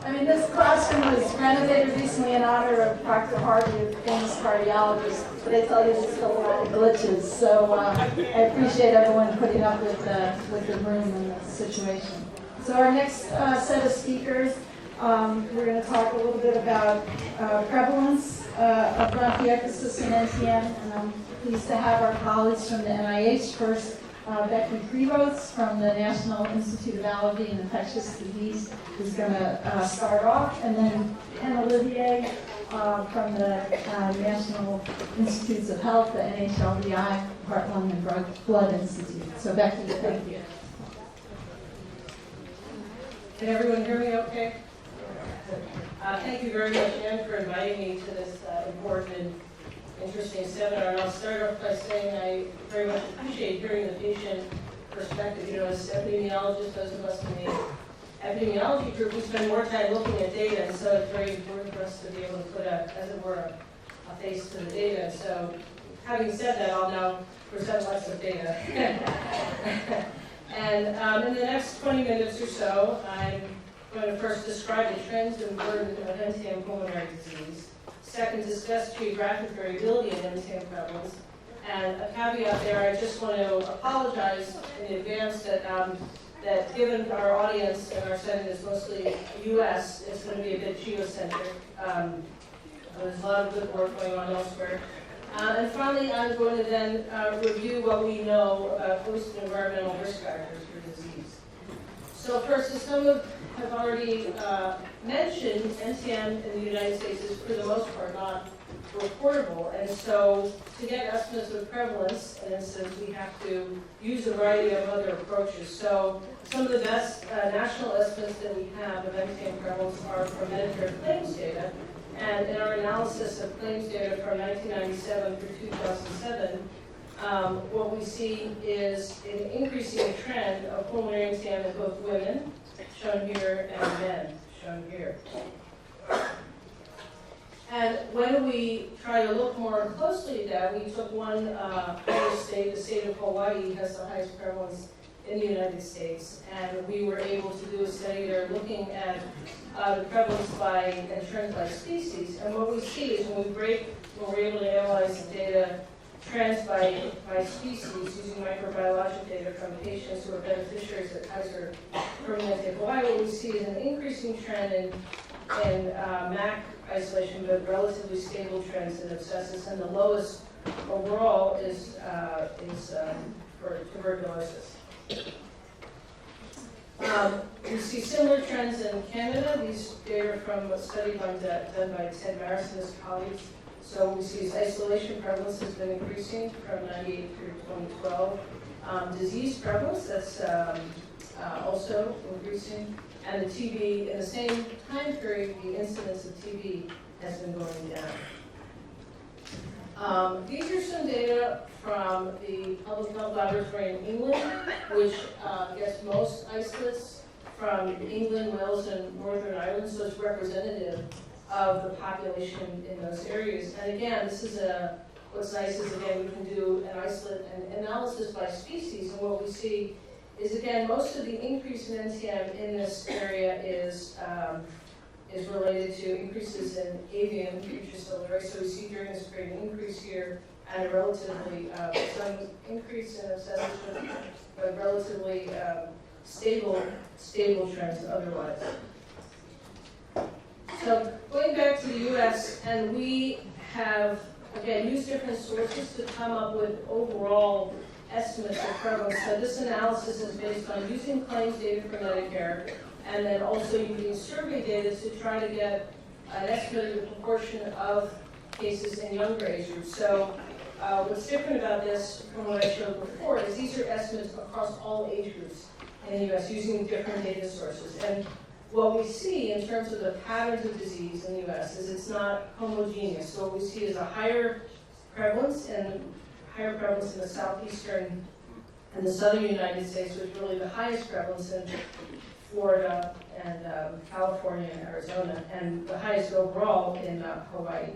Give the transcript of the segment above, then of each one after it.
I mean, this classroom was renovated recently in honor of Dr. Harvey, a famous cardiologist, but I tell you, there's still a lot of glitches. So I appreciate everyone putting up with the room and the situation. So our next set of speakers, we're going to talk a little bit about prevalence of bronchiectasis and NTM, and I'm pleased to have our colleagues from the NIH first. Becky Prevost from the National Institute of Allergy and Infectious Disease is going to start off, and then Ken Olivier from the National Institutes of Health, the NHLBI, Heart, Lung, and Blood Institute. So Becky, thank you. Can everyone hear me okay? Thank you very much, Anne, for inviting me to this important and interesting seminar. And I'll start off by saying I very much appreciate hearing the patient perspective. You know, as epidemiologists, those of us in the epidemiology group, we spend more time looking at data, and so it's very important for us to be able to put as it were, a face to the data. So having said that, I'll now present lots of data. And in the next 20 minutes or so, I'm going to first describe the trends and burden of NTM pulmonary disease. Second, discuss geographic variability in NTM prevalence. And a caveat there, I just want to apologize in advance that given our audience and our setting is mostly U.S., it's going to be a bit geocentric. There's a lot of good work going on elsewhere. And finally, I'm going to then review what we know about host and environmental risk factors for disease. So first, as some have already mentioned, NTM in the United States is for the most part not reportable, and so to get estimates of prevalence and incidence, we have to use a variety of other approaches. So some of the best national estimates that we have of NTM prevalence are from Medicare claims data, and in our analysis of claims data from 1997 through 2007, what we see is an increasing trend of pulmonary NTM in both women, shown here, and men, shown here. And when we try to look more closely at that, we took one state, the state of Hawaii has the highest prevalence in the United States, and we were able to do a study there looking at the prevalence and trends by species. And what we see is when we're able to analyze the data trends by species using microbiologic data from patients who are beneficiaries of Kaiser Permanente Hawaii, what we see is an increasing trend in MAC isolation, but relatively stable trends in abscesses, and the lowest overall is for tuberculosis. We see similar trends in Canada. These data are from a study done by Ted Maris and his colleagues. So we see isolation prevalence has been increasing from 98 through 2012. Disease prevalence, that's also increasing. And the TB, in the same time period, the incidence of TB has been going down. These are some data from the Public Health Laboratory in England, which gets most isolates from England, Wales, and Northern Ireland, so it's representative of the population in those areas. And again, what's nice is, again, we can do an isolate and analysis by species, and what we see is, again, most of the increase in NTM in this area is related to increases in avian intracellular. So we see during this period an increase here and a relatively, some increase in abscesses, but relatively stable trends otherwise. So going back to the U.S., and we have, again, used different sources to come up with overall estimates of prevalence. So this analysis is based on using claims data from Medicare and then also using survey data to try to get an estimate of the proportion of cases in younger age groups. So what's different about this from what I showed before is these are estimates across all age groups in the U.S. using different data sources. And what we see in terms of the patterns of disease in the U.S. is it's not homogeneous. So what we see is a higher prevalence in the southeastern and the southern United States, with really the highest prevalence in Florida and California and Arizona, and the highest overall in Hawaii.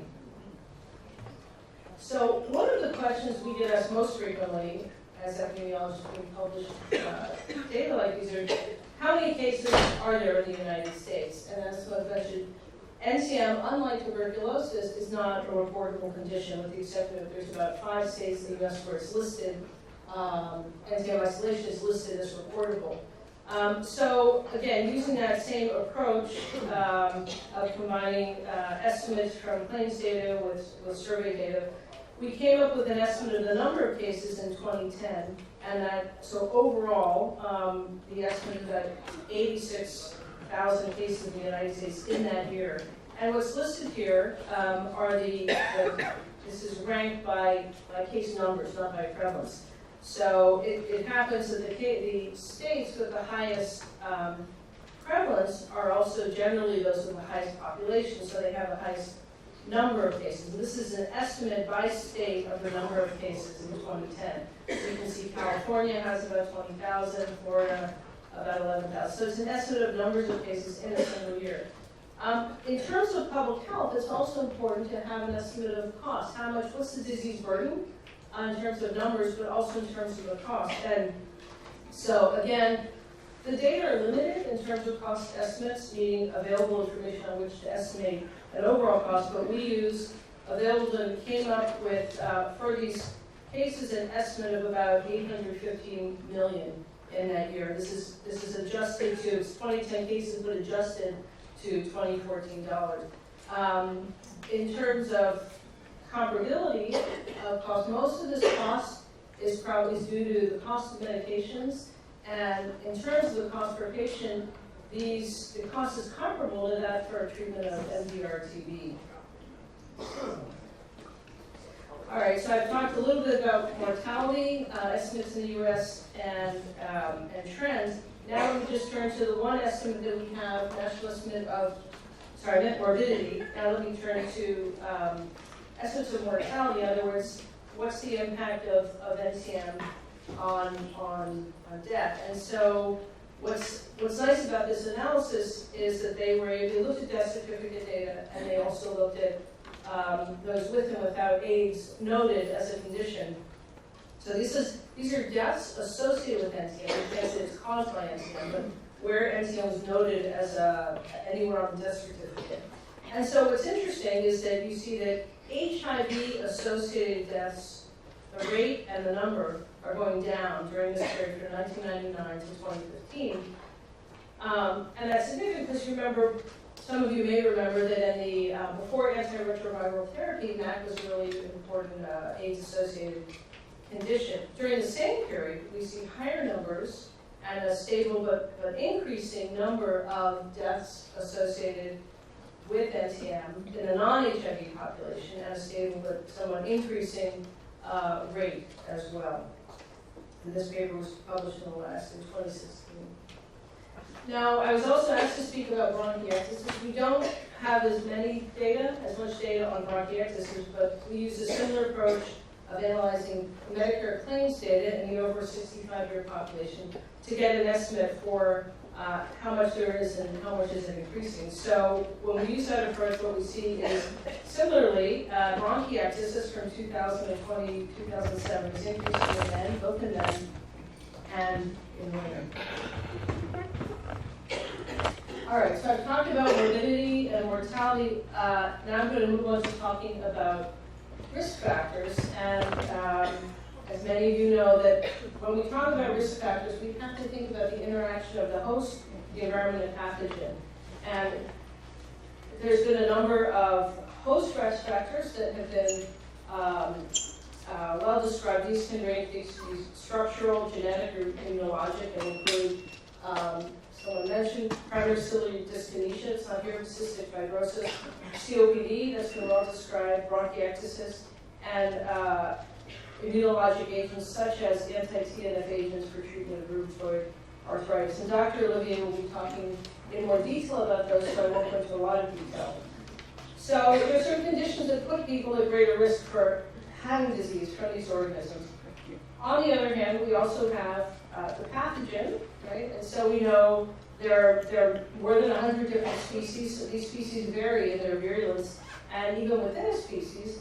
So one of the questions we get asked most frequently as epidemiologists when we publish data like these are, how many many cases are there in the United States? And as I mentioned, NTM, unlike tuberculosis, is not a reportable condition, with the exception of there's about 5 states in the U.S. where it's listed. NTM isolation is listed as reportable. So again, using that same approach of combining estimates from claims data with survey data, we came up with an estimate of the number of cases in 2010, and so overall, the estimate is that 86,000 cases in the United States in that year. And what's listed here are this is ranked by case numbers, not by prevalence. So it happens that the states with the highest prevalence are also generally those with the highest population, so they have the highest number of cases. And this is an estimate by state of the number of cases in 2010. So you can see California has about 20,000, Florida about 11,000. So it's an estimate of numbers of cases in a single year. In terms of public health, it's also important to have an estimate of cost. What's the disease burden in terms of numbers, but also in terms of the cost. And so again, the data are limited in terms of cost estimates, meaning available information on which to estimate an overall cost, but we use available and came up with, for these cases, an estimate of about $815 million in that year. This is adjusted to, it's 2010 cases, but adjusted to 2014 dollars. In terms of comparability of cost, most of this cost is probably due to the cost of medications, and in terms of the cost per patient, the cost is comparable to that for treatment of MDR-TB. All right, so I've talked a little bit about mortality, estimates in the U.S. and trends. Now we just turn to the one estimate that we have, national estimate of, net morbidity. Now let me turn to estimates of mortality. In other words, what's the impact of NTM on death? And so what's nice about this analysis is that they looked at death certificate data, and they also looked at those with and without AIDS noted as a condition. So these are deaths associated with NTM. We can't say it's caused by NTM, but where NTM was noted as anywhere on the death certificate. And so what's interesting is that you see that HIV-associated deaths, the rate and the number are going down during this period from 1999 to 2015. And that's significant because remember, some of you may remember that in the before antiretroviral therapy, MAC was a really important AIDS-associated condition. During the same period, we see higher numbers and a stable but increasing number of deaths associated with NTM in the non-HIV population, and a stable but somewhat increasing rate as well. And this paper was published in 2016. Now, I was also asked to speak about bronchiectasis. We don't have as much data on bronchiectasis, but we use a similar approach of analyzing Medicare claims data in the over 65-year population to get an estimate for how much there is and how much is it increasing. So when we use that approach, what we see is similarly, bronchiectasis from 2020 to 2007 is increasing in men, both in men and in women. All right, so I've talked about morbidity and mortality. Now I'm going to move on to talking about risk factors. And as many of you know, that when we talk about risk factors, we have to think about the interaction of the host, the environment, and pathogen. And there's been a number of host risk factors that have been well described. These can range these structural, genetic, or immunologic, and include someone mentioned primary ciliary dyskinesia, it's not here, cystic fibrosis, COPD, that's been well described, bronchiectasis, and immunologic agents such as anti-TNF agents for treatment of rheumatoid arthritis. And Dr. Olivier will be talking in more detail about those, so I won't go into a lot of detail. So there are certain conditions that put people at greater risk for having disease from these organisms. On the other hand, we also have the pathogen, right? And so we know there are more than 100 different species, so these species vary in their virulence, and even within a species,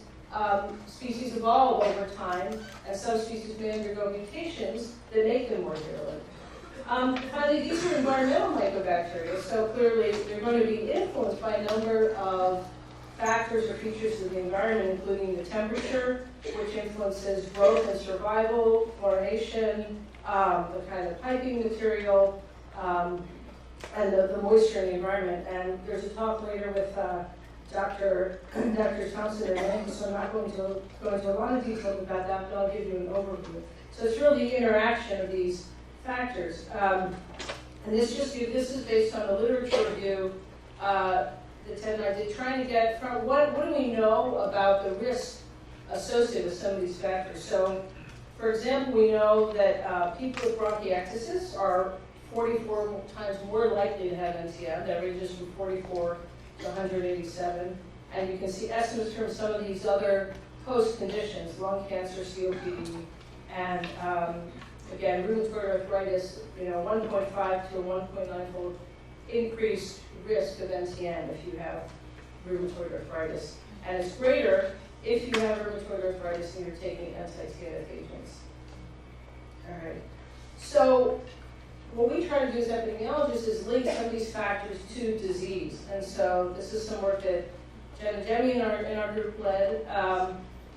species evolve over time, and some species may undergo mutations that make them more virulent. Finally, these are environmental mycobacteria, so clearly they're going to be influenced by a number of factors or features of the environment, including the temperature, which influences growth and survival, chlorination, the kind of piping material, and the moisture in the environment. And there's a talk later with Dr. Thompson and Rankin, so I'm not going to go into a lot of detail about that, but I'll give you an overview. So it's really the interaction of these factors. And this is based on a literature review that Ted and I did, trying to get from what do we know about the risk associated with some of these factors. So, for example, we know that people with bronchiectasis are 44 times more likely to have NTM. That ranges from 44 to 187. And you can see estimates from some of these other host conditions, lung cancer, COPD, and again, rheumatoid arthritis, 1.5 to a 1.9-fold increased risk of NTM if you have rheumatoid arthritis. And it's greater if you have rheumatoid arthritis and you're taking anti-TNF agents. All right. So what we try to do as epidemiologists is link some of these factors to disease. And so this is some work that Jen and Demi in our group led,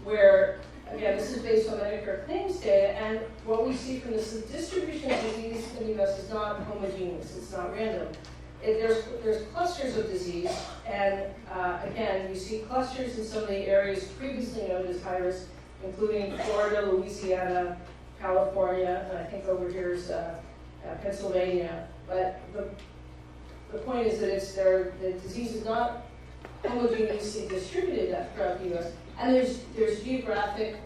where, again, this is based on Medicare claims data, and what we see from this is distribution of disease in the U.S. is not homogeneous, it's not random. There's clusters of disease, and again, you see clusters in some of the areas previously known as high risk, including Florida, Louisiana, California, and I think over here is Pennsylvania. But the point is that the disease is not homogeneously distributed throughout the U.S., and there's geographic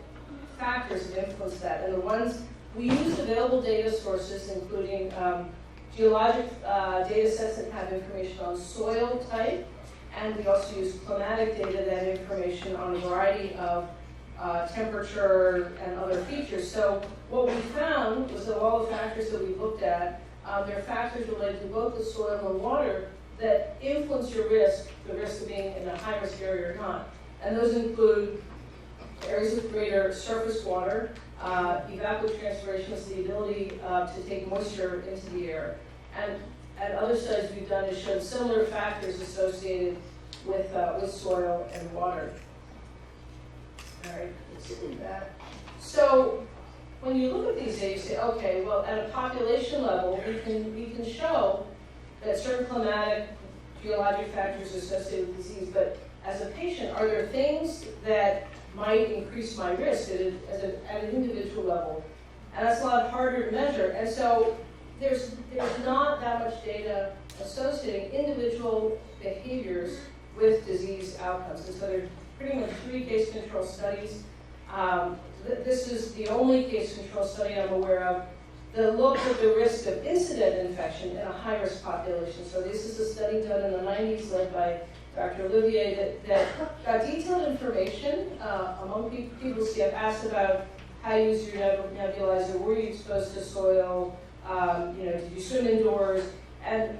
factors that influence that. And the ones we use available data sources, including geologic data sets that have information on soil type, and we also use climatic data that have information on a variety of temperature and other features. So what we found was that all the factors that we looked at, there are factors related to both the soil and water that influence your risk, the risk of being in a high-risk area or not. And those include areas with greater surface water, evapotranspiration is the ability to take moisture into the air. And other studies we've done have shown similar factors associated with soil and water. All right, let's do that. So when you look at these data, you say, okay, well, at a population level, we can show that certain climatic, geologic factors are associated with disease, but as a patient, are there things that might increase my risk at an individual level? And that's a lot harder to measure. And so there's not that much data associating individual behaviors with disease outcomes. And so there's pretty much 3 case control studies. This is the only case control study I'm aware of that looked at the risk of incident infection in a high-risk population. So this is a study done in the 90s led by Dr. Olivier that got detailed information among people who have asked about how you use your nebulizer, were you exposed to soil, did you swim indoors? And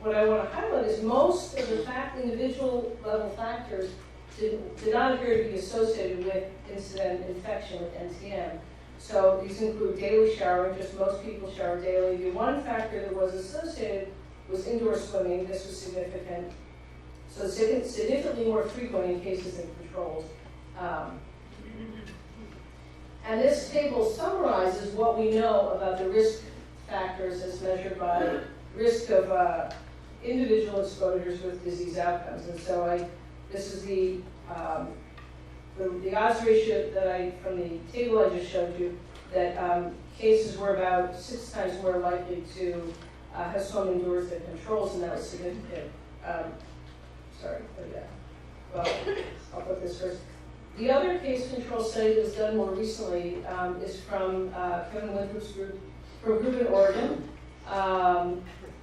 what I want to highlight is most of the individual level factors did not appear to be associated with incident infection with NTM. So these include daily showering, just most people shower daily. The one factor that was associated was indoor swimming. This was significant. So significantly more frequent in cases than controls. And this table summarizes what we know about the risk factors as measured by risk of individual exposures with disease outcomes. And so this is the odds ratio that from the table I just showed you, that cases were about 6 times more likely to have swum indoors than controls, and that was significant. Well, I'll put this first. The other case control study that was done more recently is from Kevin Winthrop's group, from a group in Oregon.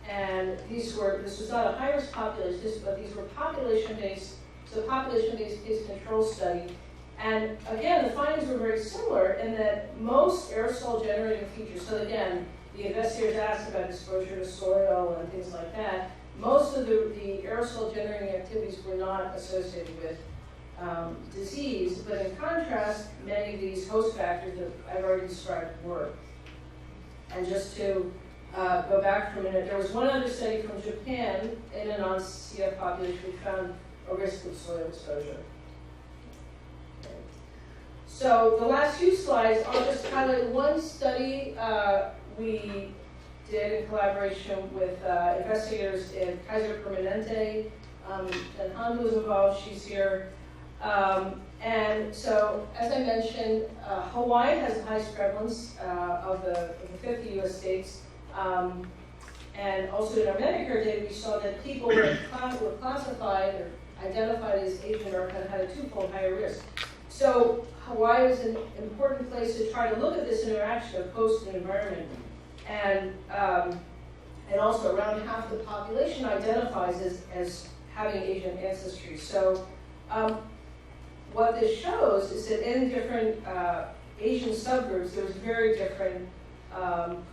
And this was not a high-risk population, but these were population-based case control study. And again, the findings were very similar in that most aerosol generating features, so again, the investigators asked about exposure to soil and things like that. Most of the aerosol generating activities were not associated with disease, but in contrast, many of these host factors that I've already described were. And just to go back for a minute. There was one other study from Japan in a non-CF population which found a risk of soil exposure. Okay. So the last few slides, I'll just highlight one study we did in collaboration with investigators in Kaiser Permanente, and Han was involved, she's here. And so, as I mentioned, Hawaii has the highest prevalence of the 50 U.S. states. And also in our Medicare data, we saw that people were classified or identified as Asian American had a twofold higher risk. So Hawaii is an important place to try to look at this interaction of host and environment. And also around half the population identifies as having Asian ancestry. So what this shows is that in different Asian subgroups, there's very different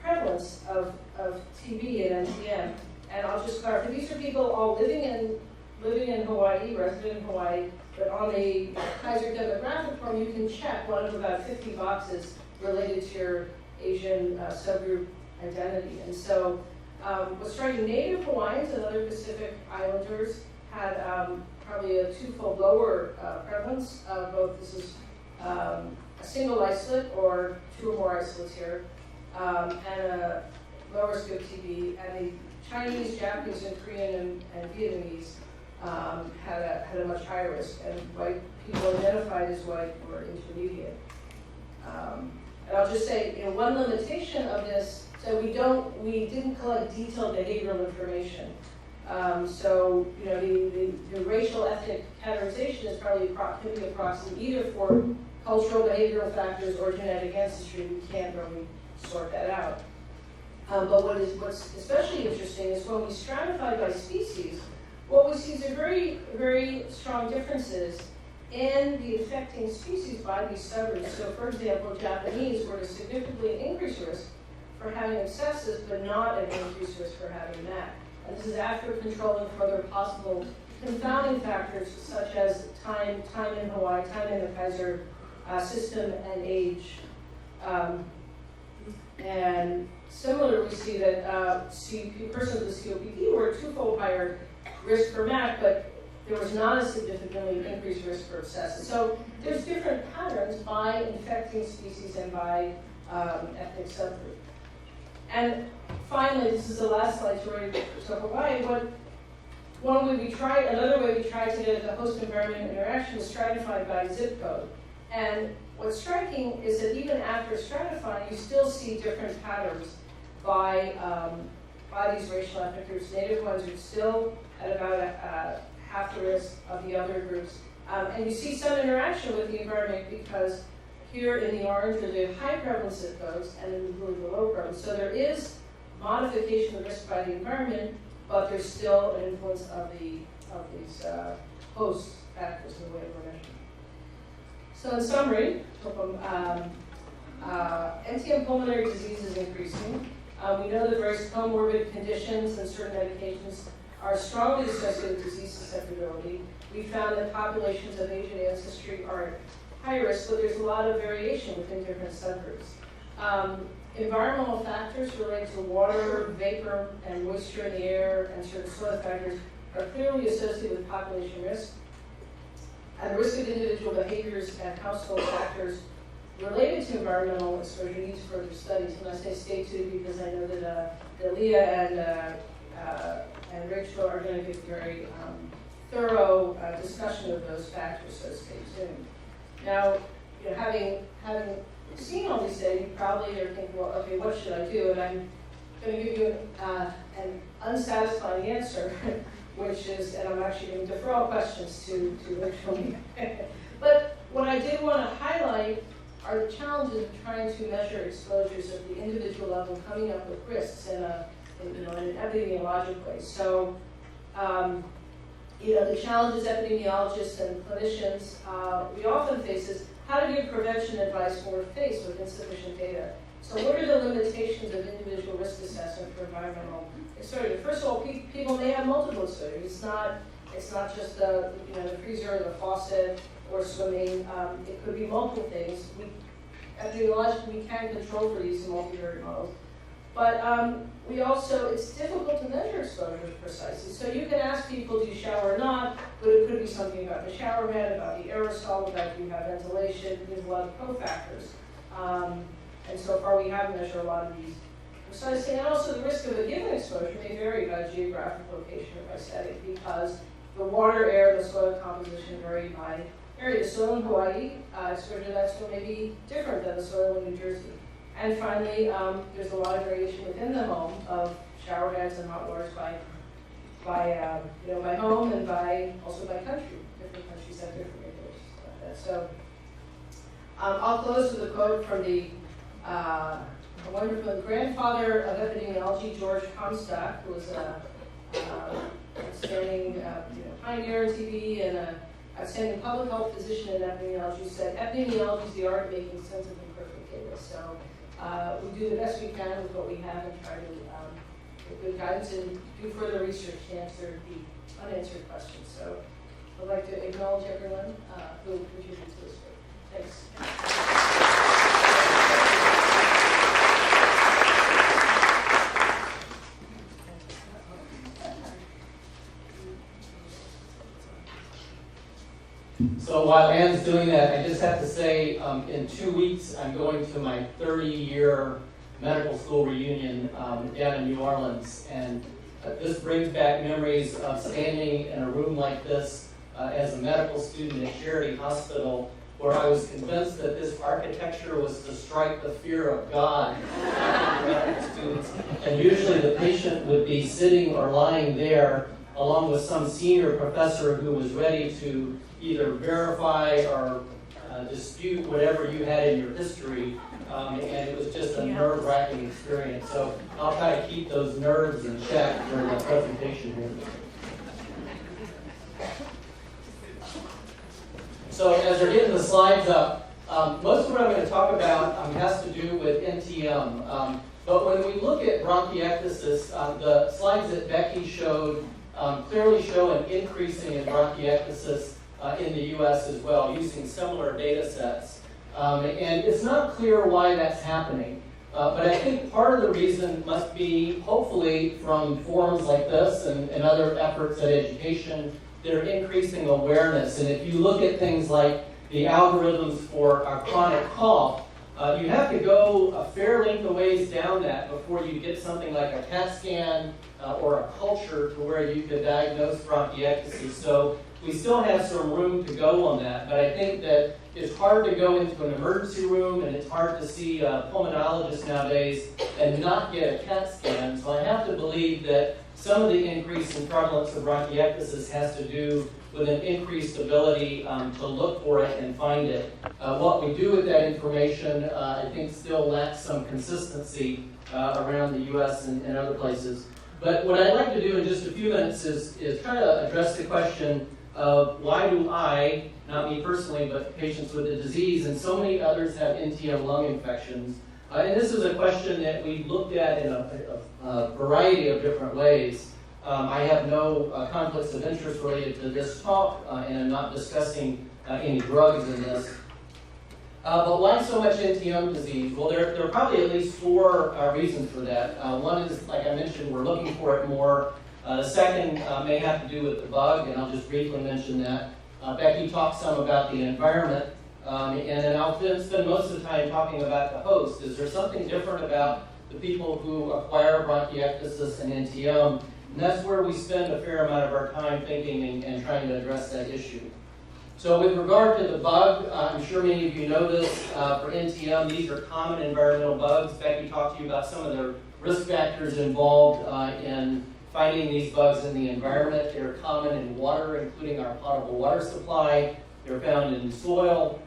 prevalence of TB and NTM. And I'll just clarify, these are people all living in Hawaii, resident in Hawaii, but on the Kaiser demographic form, you can check one of about 50 boxes related to your Asian subgroup identity. And so what's striking, Native Hawaiians and other Pacific Islanders had probably a twofold lower prevalence of both. This is a single isolate or two or more isolates here, and a low risk of TB. And the Chinese, Japanese, and Korean and Vietnamese had a much higher risk, and white people identified as white were intermediate. And I'll just say, one limitation of this, so we didn't collect detailed behavioral information. So, the racial ethnic categorization is probably can be approximate either for cultural behavioral factors or genetic ancestry. We can't really sort that out. But what's especially interesting is when we stratify by species, what we see is a very, very strong differences in the affecting species by these subgroups. So, for example, Japanese were at a significantly increased risk for having abscesses, but not an increased risk for having that. And this is after controlling for other possible confounding factors such as time in Hawaii, time in the Kaiser system, and age. And similarly, we see that persons with COPD were twofold higher risk for MAC, but there was not a significantly increased risk for abscesses. So there's different patterns by infecting species and by ethnic subgroup. And finally, this is the last slide to Hawaii. Another way we tried to get the host environment interaction was stratified by zip code. And what's striking is that even after stratifying, you still see different patterns by these racial ethnic groups. Native ones are still at about half the risk of the other groups. And you see some interaction with the environment because here in the orange are the high prevalence zip codes and in the blue the low prevalence. So there is modification of risk by the environment, but there's still an influence of these host factors in the way we're measuring. So in summary, NTM pulmonary disease is increasing. We know that various comorbid conditions and certain medications are strongly associated with disease susceptibility. We found that populations of Asian ancestry are at high risk, but there's a lot of variation within different subgroups. Environmental factors related to water, vapor, and moisture in the air, and certain soil factors are clearly associated with population risk. And the risk of individual behaviors and household factors related to environmental exposure needs further studies. And I say stay tuned because I know that Leah and Rachel are going to give very thorough discussion of those factors, so stay tuned. Now, having seen all these data, you probably are thinking, well, okay, what should I do? And I'm going to give you an unsatisfying answer, which is, and I'm actually going to defer all questions to Rachel. But what I did want to highlight are the challenges of trying to measure exposures at the individual level, coming up with risks in an epidemiologic way. So, the challenges epidemiologists and clinicians we often face is how to give prevention advice when we're faced with insufficient data. So what are the limitations of individual risk assessment for environmental exposure? First of all, people may have multiple exposures. It's not just the freezer or the faucet or swimming. It could be multiple things. Epidemiologically, we can control for these multivariate models. But we also, it's difficult to measure exposures precisely. So you can ask people, do you shower or not? But it could be something about the shower head, about the aerosol, about do you have ventilation. There's a lot of cofactors. And so far we haven't measured a lot of these precisely. And also the risk of a given exposure may vary by geographic location or by setting, because the water, air, the soil composition vary by area. The soil in Hawaii, exposure to that soil may be different than the soil in New Jersey. And finally, there's a lot of variation within the home of shower heads and hot waters by home and also by country. Different countries have different regulations about that. So I'll close with a quote from the wonderful grandfather of epidemiology, George Comstock, who was a outstanding pioneer in TV and an outstanding public health physician in epidemiology, said, "Epidemiology is the art of making sense of imperfect data." So we do the best we can with what we have and try to give good guidance and do further research to answer the unanswered questions. So I'd like to acknowledge everyone who contributed to this work. Thanks. So while Anne's doing that, I just have to say, in 2 weeks, I'm going to my 30-year medical school reunion down in New Orleans. And this brings back memories of standing in a room like this as a medical student at Charity Hospital, where I was convinced that this architecture was to strike the fear of God in medical students. And usually the patient would be sitting or lying there along with some senior professor who was ready to either verify or dispute whatever you had in your history, and it was just a nerve-wracking experience. So I'll try to keep those nerves in check during the presentation here. So as we're getting the slides up, most of what I'm going to talk about has to do with NTM. But when we look at bronchiectasis, the slides that Becky showed clearly show an increasing in bronchiectasis in the U.S. as well, using similar data sets. And it's not clear why that's happening. But I think part of the reason must be, hopefully, from forums like this and other efforts at education, they're increasing awareness. And if you look at things like the algorithms for a chronic cough, you have to go a fair length of ways down that before you get something like a CAT scan or a culture to where you could diagnose bronchiectasis. So we still have some room to go on that, but I think that it's hard to go into an emergency room and it's hard to see a pulmonologist nowadays and not get a CAT scan. So I have to believe that some of the increase in prevalence of bronchiectasis has to do with an increased ability to look for it and find it. What we do with that information, I think, still lacks some consistency around the U.S. and other places. But what I'd like to do in just a few minutes is try to address the question of why do I, not me personally, but patients with the disease, and so many others have NTM lung infections. And this is a question that we looked at in a variety of different ways. I have no conflicts of interest related to this talk, and I'm not discussing any drugs in this. But why so much NTM disease? Well, there are probably at least four reasons for that. One is, like I mentioned, we're looking for it more. The second may have to do with the bug, and I'll just briefly mention that. Becky talked some about the environment, and then I'll spend most of the time talking about the host. Is there something different about the people who acquire bronchiectasis and NTM? And that's where we spend a fair amount of our time thinking and trying to address that issue. So with regard to the bug, I'm sure many of you know this. For NTM, these are common environmental bugs. Becky talked to you about some of the risk factors involved in finding these bugs in the environment. They're common in water, including our potable water supply. They're found in soil.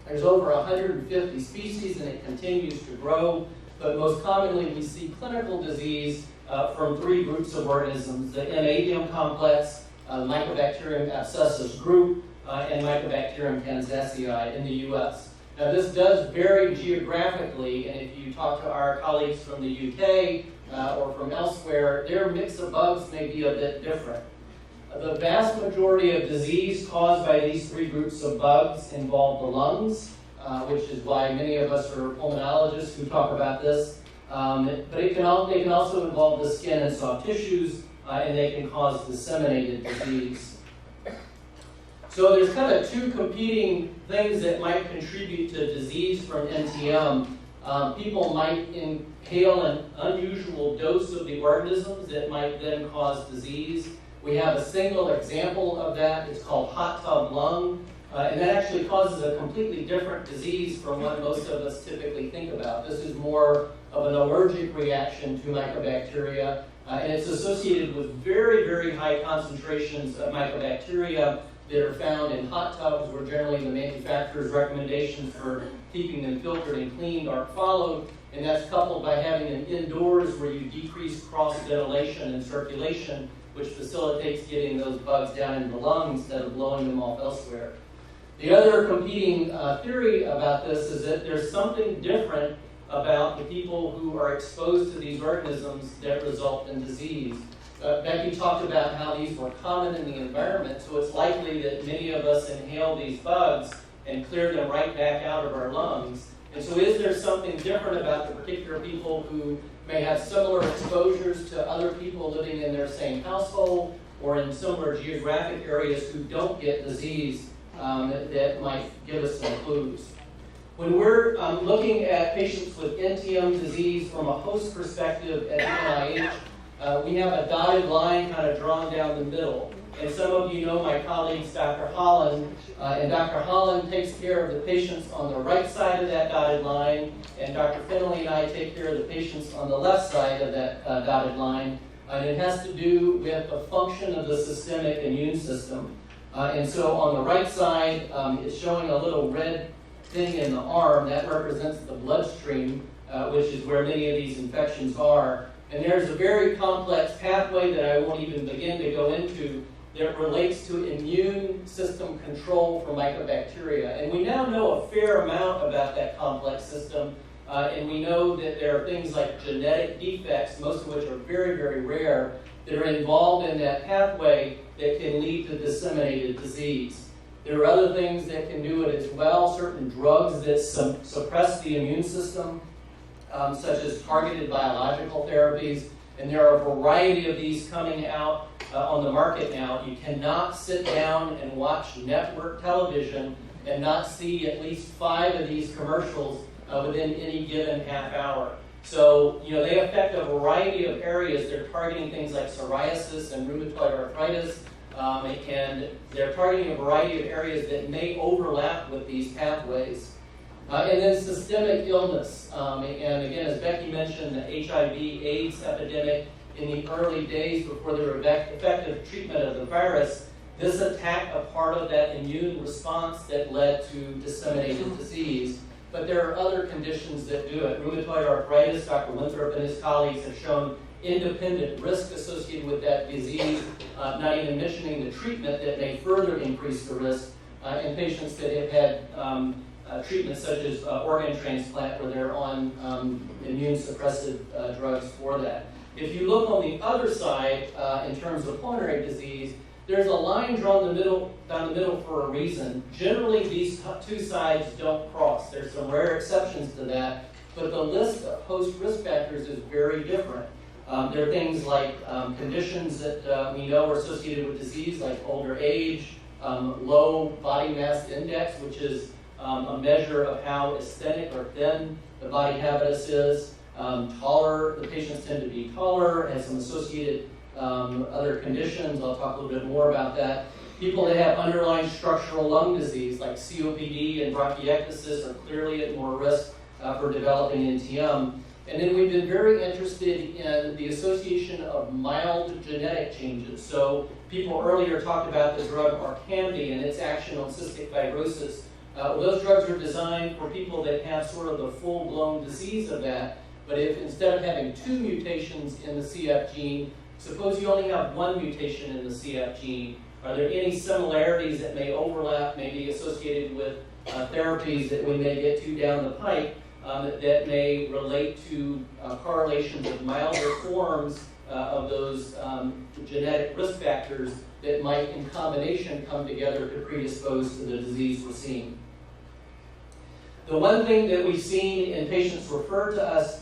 There's over 150 species, and it continues to grow. But most commonly, we see clinical disease from three groups of organisms: the M. avium complex, Mycobacterium abscessus group, and Mycobacterium kansasii in the U.S. Now, this does vary geographically, and if you talk to our colleagues from the UK or from elsewhere, their mix of bugs may be a bit different. The vast majority of disease caused by these three groups of bugs involve the lungs, which is why many of us are pulmonologists who talk about this. But they can also involve the skin and soft tissues, and they can cause disseminated disease. So there's kind of two competing things that might contribute to disease from NTM. People might inhale an unusual dose of the organisms that might then cause disease. We have a single example of that. It's called hot tub lung, and that actually causes a completely different disease from what most of us typically think about. This is more of an allergic reaction to mycobacteria, and it's associated with very, very high concentrations of mycobacteria that are found in hot tubs, where generally the manufacturer's recommendations for keeping them filtered and cleaned aren't followed, and that's coupled by having them indoors where you decrease cross-ventilation and circulation, which facilitates getting those bugs down in the lungs instead of blowing them off elsewhere. The other competing theory about this is that there's something different about the people who are exposed to these organisms that result in disease. Becky talked about how these were common in the environment, so it's likely that many of us inhale these bugs and clear them right back out of our lungs. And so is there something different about the particular people who may have similar exposures to other people living in their same household or in similar geographic areas who don't get disease that might give us some clues? When we're looking at patients with NTM disease from a host perspective at NIH, we have a dotted line kind of drawn down the middle. And some of you know my colleagues, Dr. Holland, and Dr. Holland takes care of the patients on the right side of that dotted line, and Dr. Finley and I take care of the patients on the left side of that dotted line. And it has to do with the function of the systemic immune system. And so on the right side, it's showing a little red thing in the arm. That represents the bloodstream, which is where many of these infections are. And there's a very complex pathway that I won't even begin to go into that relates to immune system control for mycobacteria. And we now know a fair amount about that complex system, and we know that there are things like genetic defects, most of which are very, very rare, that are involved in that pathway that can lead to disseminated disease. There are other things that can do it as well, certain drugs that suppress the immune system, such as targeted biological therapies, and there are a variety of these coming out on the market now. You cannot sit down and watch network television and not see at least 5 of these commercials within any given half hour. So, they affect a variety of areas. They're targeting things like psoriasis and rheumatoid arthritis, and they're targeting a variety of areas that may overlap with these pathways. And then systemic illness. And again, as Becky mentioned, the HIV/AIDS epidemic in the early days before the effective treatment of the virus, this attacked a part of that immune response that led to disseminated disease. But there are other conditions that do it. Rheumatoid arthritis, Dr. Winthrop and his colleagues have shown independent risk associated with that disease, not even mentioning the treatment that may further increase the risk in patients that have had treatments such as organ transplant, where they're on immune suppressive drugs for that. If you look on the other side, in terms of pulmonary disease, there's a line drawn down the middle for a reason. Generally, these two sides don't cross. There's some rare exceptions to that, but the list of host risk factors is very different. There are things like conditions that we know are associated with disease, like older age, low body mass index, which is a measure of how aesthetic or thin the body habitus is. Taller, the patients tend to be taller, has some associated other conditions. I'll talk a little bit more about that. People that have underlying structural lung disease like COPD and bronchiectasis are clearly at more risk for developing NTM. And then we've been very interested in the association of mild genetic changes. So people earlier talked about the drug Orkambi and its action on cystic fibrosis. Those drugs are designed for people that have sort of the full-blown disease of that. But if instead of having 2 mutations in the CF gene, suppose you only have 1 mutation in the CF gene, are there any similarities that may overlap, may be associated with therapies that we may get to down the pipe that may relate to correlations of milder forms of those genetic risk factors that might in combination come together to predispose to the disease we're seeing? The one thing that we've seen in patients referred to us,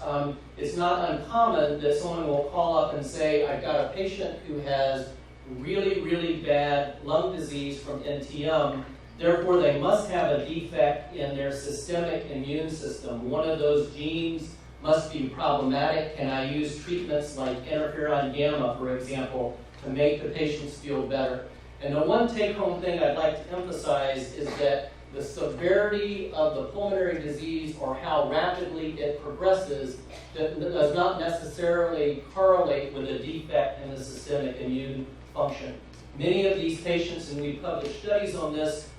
it's not uncommon that someone will call up and say, I've got a patient who has really, really bad lung disease from NTM, therefore they must have a defect in their systemic immune system. One of those genes must be problematic. Can I use treatments like interferon gamma, for example, to make the patients feel better? And the one take-home thing I'd like to emphasize is that the severity of the pulmonary disease or how rapidly it progresses does not necessarily correlate with a defect in the systemic immune function. Many of these patients, and we published studies on this,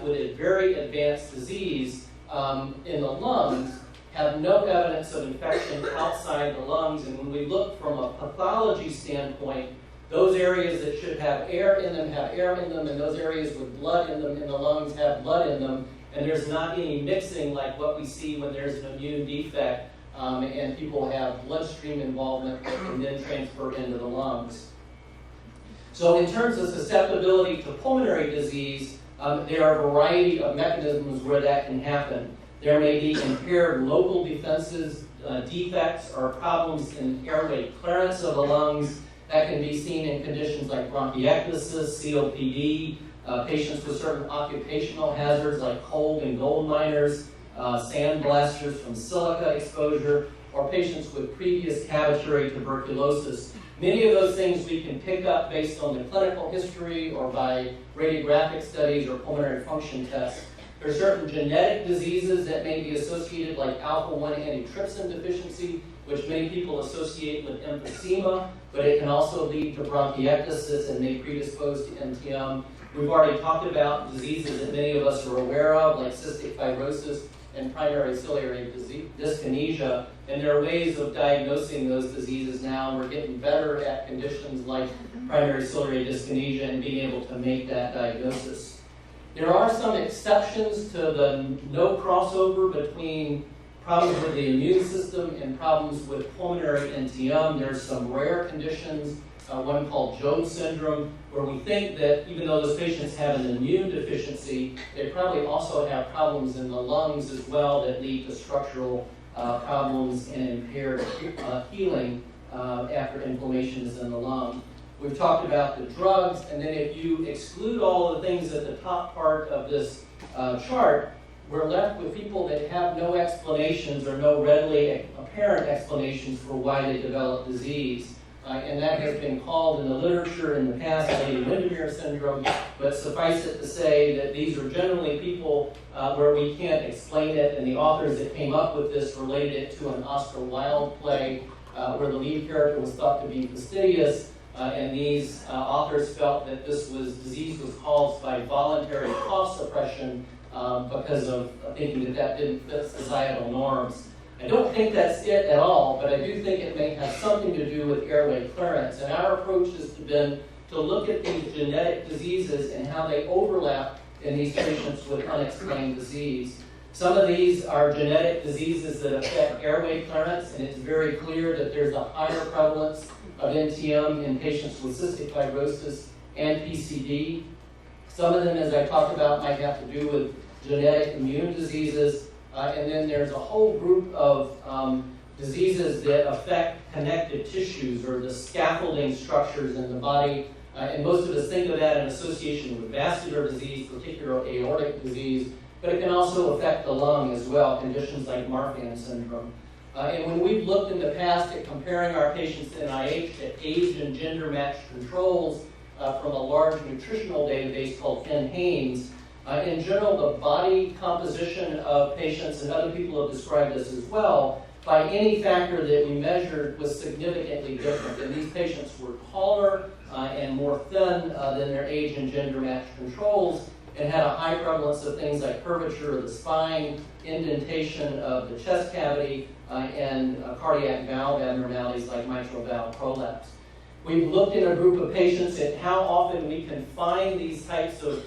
with a very advanced disease in the lungs, have no evidence of infection outside the lungs. And when we look from a pathology standpoint, those areas that should have air in them have air in them, and those areas with blood in them in the lungs have blood in them, and there's not any mixing like what we see when there's an immune defect and people have bloodstream involvement that can then transfer into the lungs. So in terms of susceptibility to pulmonary disease, there are a variety of mechanisms where that can happen. There may be impaired local defenses, defects, or problems in airway clearance of the lungs. That can be seen in conditions like bronchiectasis, COPD, patients with certain occupational hazards like coal and gold miners, sandblasters from silica exposure, or patients with previous cavitary tuberculosis. Many of those things we can pick up based on the clinical history or by radiographic studies or pulmonary function tests. There are certain genetic diseases that may be associated, like alpha-1 antitrypsin deficiency, which many people associate with emphysema, but it can also lead to bronchiectasis and may predispose to NTM. We've already talked about diseases that many of us are aware of, like cystic fibrosis and primary ciliary dyskinesia, and there are ways of diagnosing those diseases now, and we're getting better at conditions like primary ciliary dyskinesia and being able to make that diagnosis. There are some exceptions to the no crossover between problems with the immune system and problems with pulmonary NTM. There's some rare conditions, one called Jones syndrome, where we think that even though those patients have an immune deficiency, they probably also have problems in the lungs as well that lead to structural problems and impaired healing after inflammation is in the lung. We've talked about the drugs, and then if you exclude all the things at the top part of this chart, we're left with people that have no explanations or no readily apparent explanations for why they develop disease. And that has been called in the literature in the past Lady Windermere syndrome, but suffice it to say that these are generally people where we can't explain it, and the authors that came up with this related it to an Oscar Wilde play where the lead character was thought to be fastidious, and these authors felt that this disease was caused by voluntary cough suppression because of thinking that that didn't fit societal norms. I don't think that's it at all, but I do think it may have something to do with airway clearance. And our approach has been to look at these genetic diseases and how they overlap in these patients with unexplained disease. Some of these are genetic diseases that affect airway clearance, and it's very clear that there's a higher prevalence of NTM in patients with cystic fibrosis and PCD. Some of them, as I talked about, might have to do with genetic immune diseases. And then there's a whole group of diseases that affect connective tissues or the scaffolding structures in the body. And most of us think of that in association with vascular disease, particularly aortic disease, but it can also affect the lung as well, conditions like Marfan syndrome. And when we've looked in the past at comparing our patients to NIH to age and gender matched controls from a large nutritional database called NHANES, in general, the body composition of patients, and other people have described this as well, by any factor that we measured was significantly different. And these patients were taller and more thin than their age and gender matched controls, and had a high prevalence of things like curvature of the spine, indentation of the chest cavity, and cardiac valve abnormalities like mitral valve prolapse. We've looked in a group of patients at how often we can find these types of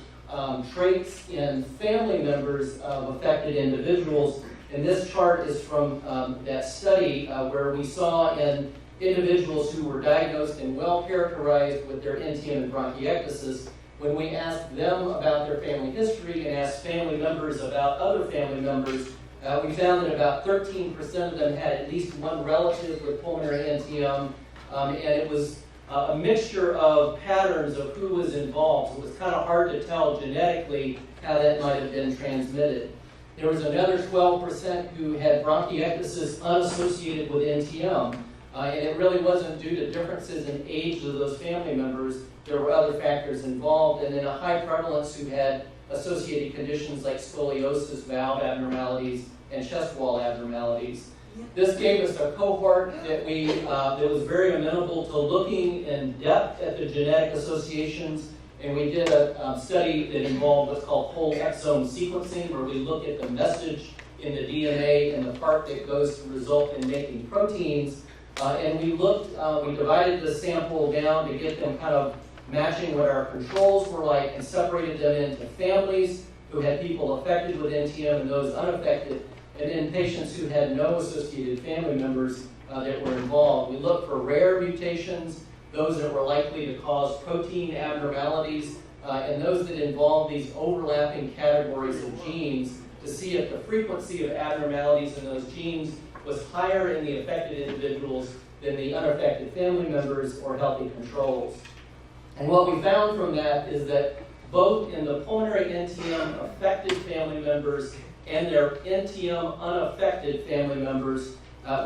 traits in family members of affected individuals. And this chart is from that study where we saw in individuals who were diagnosed and well characterized with their NTM and bronchiectasis, when we asked them about their family history and asked family members about other family members, we found that about 13% of them had at least one relative with pulmonary NTM, and it was a mixture of patterns of who was involved. So it was kind of hard to tell genetically how that might have been transmitted. There was another 12% who had bronchiectasis unassociated with NTM, and it really wasn't due to differences in age of those family members. There were other factors involved, and then a high prevalence who had associated conditions like scoliosis, valve abnormalities, and chest wall abnormalities. This gave us a cohort that was very amenable to looking in depth at the genetic associations, and we did a study that involved what's called whole exome sequencing, where we look at the message in the DNA and the part that goes to result in making proteins. And we divided the sample down to get them kind of matching what our controls were like, and separated them into families who had people affected with NTM and those unaffected, and then patients who had no associated family members that were involved. We looked for rare mutations, those that were likely to cause protein abnormalities, and those that involved these overlapping categories of genes, to see if the frequency of abnormalities in those genes was higher in the affected individuals than the unaffected family members or healthy controls. And what we found from that is that both in the pulmonary NTM affected family members and their NTM unaffected family members,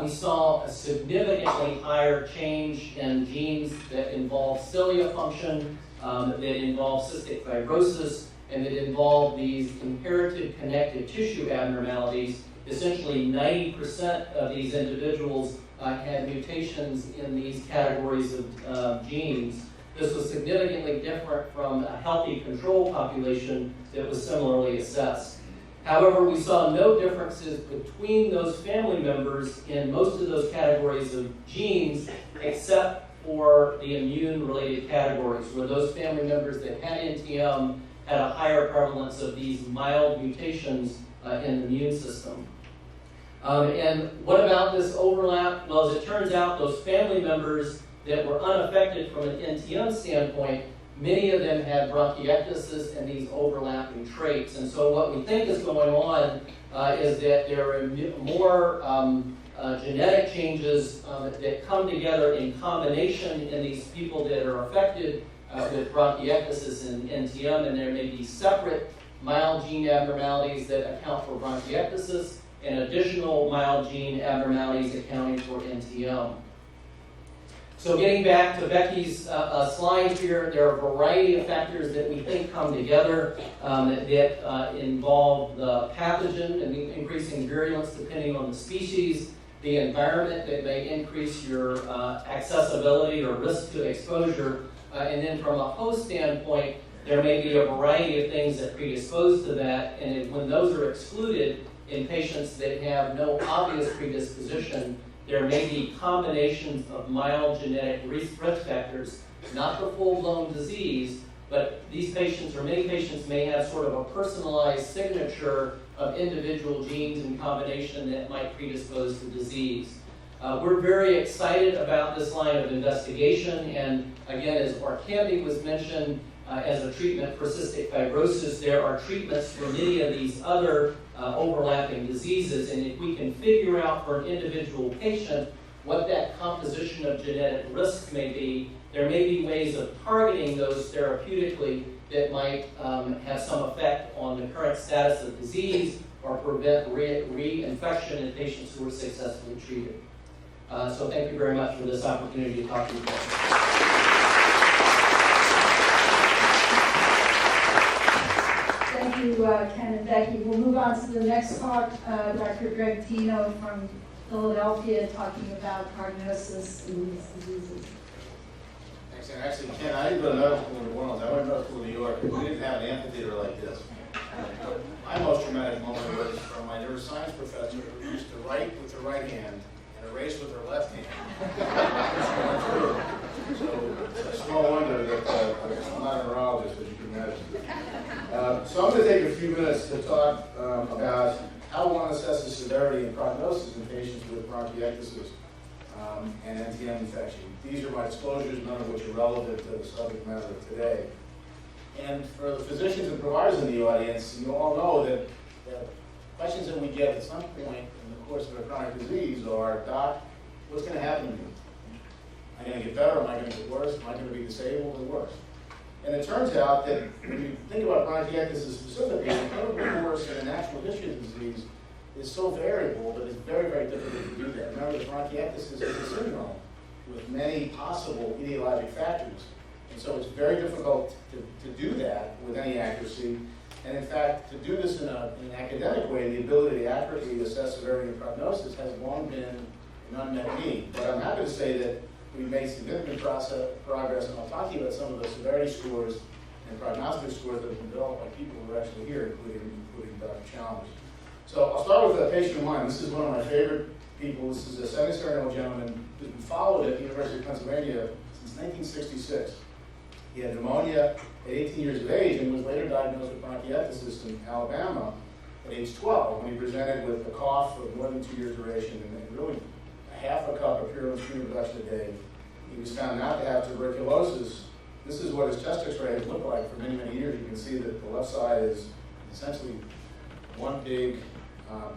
we saw a significantly higher change in genes that involve cilia function, that involve cystic fibrosis, and that involve these inherited connective tissue abnormalities. Essentially 90% of these individuals had mutations in these categories of genes. This was significantly different from a healthy control population that was similarly assessed. However, we saw no differences between those family members in most of those categories of genes, except for the immune-related categories, where those family members that had NTM had a higher prevalence of these mild mutations in the immune system. And what about this overlap? Well, as it turns out, those family members that were unaffected from an NTM standpoint, many of them had bronchiectasis and these overlapping traits. And so what we think is going on is that there are more genetic changes that come together in combination in these people that are affected with bronchiectasis and NTM, and there may be separate mild gene abnormalities that account for bronchiectasis and additional mild gene abnormalities accounting for NTM. So getting back to Becky's slide here, there are a variety of factors that we think come together that involve the pathogen and the increasing virulence depending on the species, the environment that may increase your accessibility or risk to exposure, and then from a host standpoint, there may be a variety of things that predispose to that, and when those are excluded in patients that have no obvious predisposition, there may be combinations of mild genetic risk factors, not the full-blown disease, but these patients, or many patients, may have sort of a personalized signature of individual genes in combination that might predispose to disease. We're very excited about this line of investigation, and again, as Orkambi was mentioned, as a treatment for cystic fibrosis, there are treatments for many of these other overlapping diseases, and if we can figure out for an individual patient what that composition of genetic risks may be, there may be ways of targeting those therapeutically that might have some effect on the current status of disease or prevent reinfection in patients who are successfully treated. So thank you very much for this opportunity to talk to you today. Thank you, Ken and Becky. We'll move on to the next talk. Dr. Greg Tino from Philadelphia talking about prognosis in these diseases. Thanks. And actually, Ken, I didn't go to medical school in New Orleans. I went to medical school in New York, and we didn't have an amphitheater like this. My most traumatic moment was from my neuroscience professor who used to write with her right hand and erase with her left hand. So it's a small wonder that I'm not a neurologist, as you can imagine. So I'm going to take a few minutes to talk about how one assesses severity and prognosis in patients with bronchiectasis and NTM infection. These are my disclosures, none of which are relevant to the subject matter of today. And for the physicians and providers in the audience, you all know that questions that we get at some point in the course of a chronic disease are, Doc, what's going to happen to me? Am I going to get better? Am I going to get worse? Am I going to be disabled or worse? And it turns out that when you think about bronchiectasis specifically, the clinical course and the natural history of the disease is so variable that it's very, very difficult to do that. Remember that bronchiectasis is a syndrome with many possible etiologic factors. And so it's very difficult to do that with any accuracy. And in fact, to do this in an academic way, the ability to accurately assess severity and prognosis has long been an unmet need. But I'm happy to say that we've made significant progress, and I'll talk to you about some of the severity scores and prognostic scores that have been developed by people who are actually here, including Dr. Chalmers. So I'll start with a patient of mine. This is one of my favorite people. This is a 77-year-old gentleman who's been followed at the University of Pennsylvania since 1966. He had pneumonia at 18 years of age and was later diagnosed with bronchiectasis in Alabama at age 12 when he presented with a cough of more than 2 years duration and really a half a cup of pure sputum production a day. He was found not to have tuberculosis. This is what his chest x-ray has looked like for many, many years. You can see that the left side is essentially one big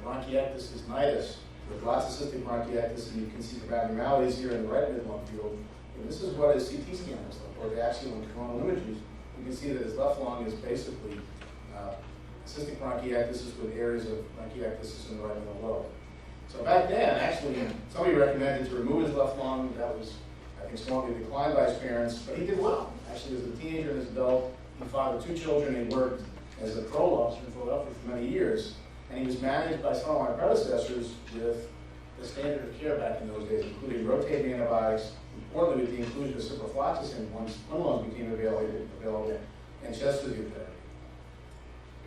bronchiectasis nidus with lots of cystic bronchiectasis, and you can see the abnormalities here in the right midlung field. And this is what his CT scan looks like, or the axial and coronal images. You can see that his left lung is basically cystic bronchiectasis with areas of bronchiectasis in the right middle lobe. So back then, actually, somebody recommended to remove his left lung. That was, I think, strongly declined by his parents, but he did well. Actually, as a teenager and as an adult, he fathered 2 children. He worked as a parole officer in Philadelphia for many years, and he was managed by some of my predecessors with the standard of care back in those days, including rotating antibiotics, importantly with the inclusion of ciprofloxacin once quinolones became available, and chest physiotherapy.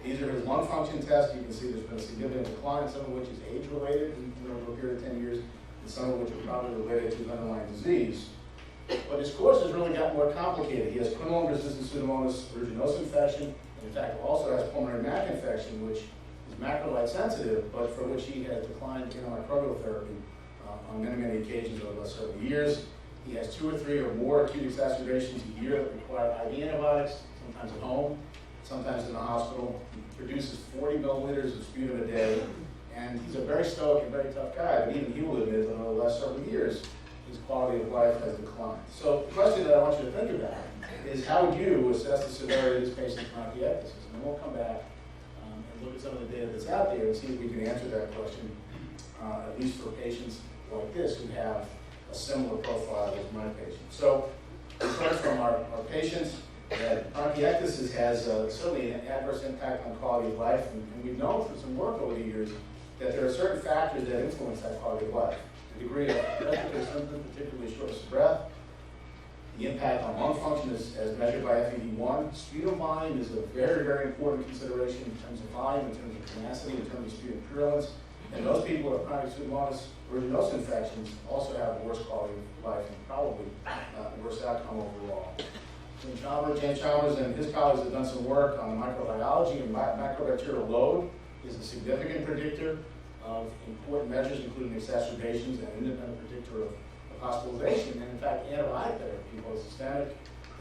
These are his lung function tests. You can see there's been a significant decline, some of which is age-related over a period of 10 years, and some of which are probably related to his underlying disease. But his course has really gotten more complicated. He has quinolone-resistant Pseudomonas aeruginosa infection, and in fact also has pulmonary MAC infection, which is macrolide sensitive, but for which he has declined antimicrobial therapy on many, many occasions over the last several years. He has 2 or 3 or more acute exacerbations a year that require IV antibiotics, sometimes at home, sometimes in the hospital. He produces 40 milliliters of sputum a day, and he's a very stoic and very tough guy, but even he will admit that over the last several years, his quality of life has declined. So the question that I want you to think about is, how would you assess the severity of this patient's bronchiectasis? And then we'll come back and look at some of the data that's out there and see if we can answer that question, at least for patients like this who have a similar profile as my patient. So we start from our patients. That bronchiectasis has certainly an adverse impact on quality of life, and we've known from some work over the years that there are certain factors that influence that quality of life. The degree of respiratory symptoms, particularly shortness of breath, the impact on lung function as measured by FEV1. Sputum volume is a very, very important consideration in terms of volume, in terms of tenacity, in terms of sputum purulence. And those people who have chronic Pseudomonas aeruginosa infections also have worse quality of life and probably worse outcome overall. James Chalmers and his colleagues have done some work on microbiology, and macrobacterial load is a significant predictor of important measures, including exacerbations, and an independent predictor of hospitalization. And in fact, antibiotic therapy, both systemic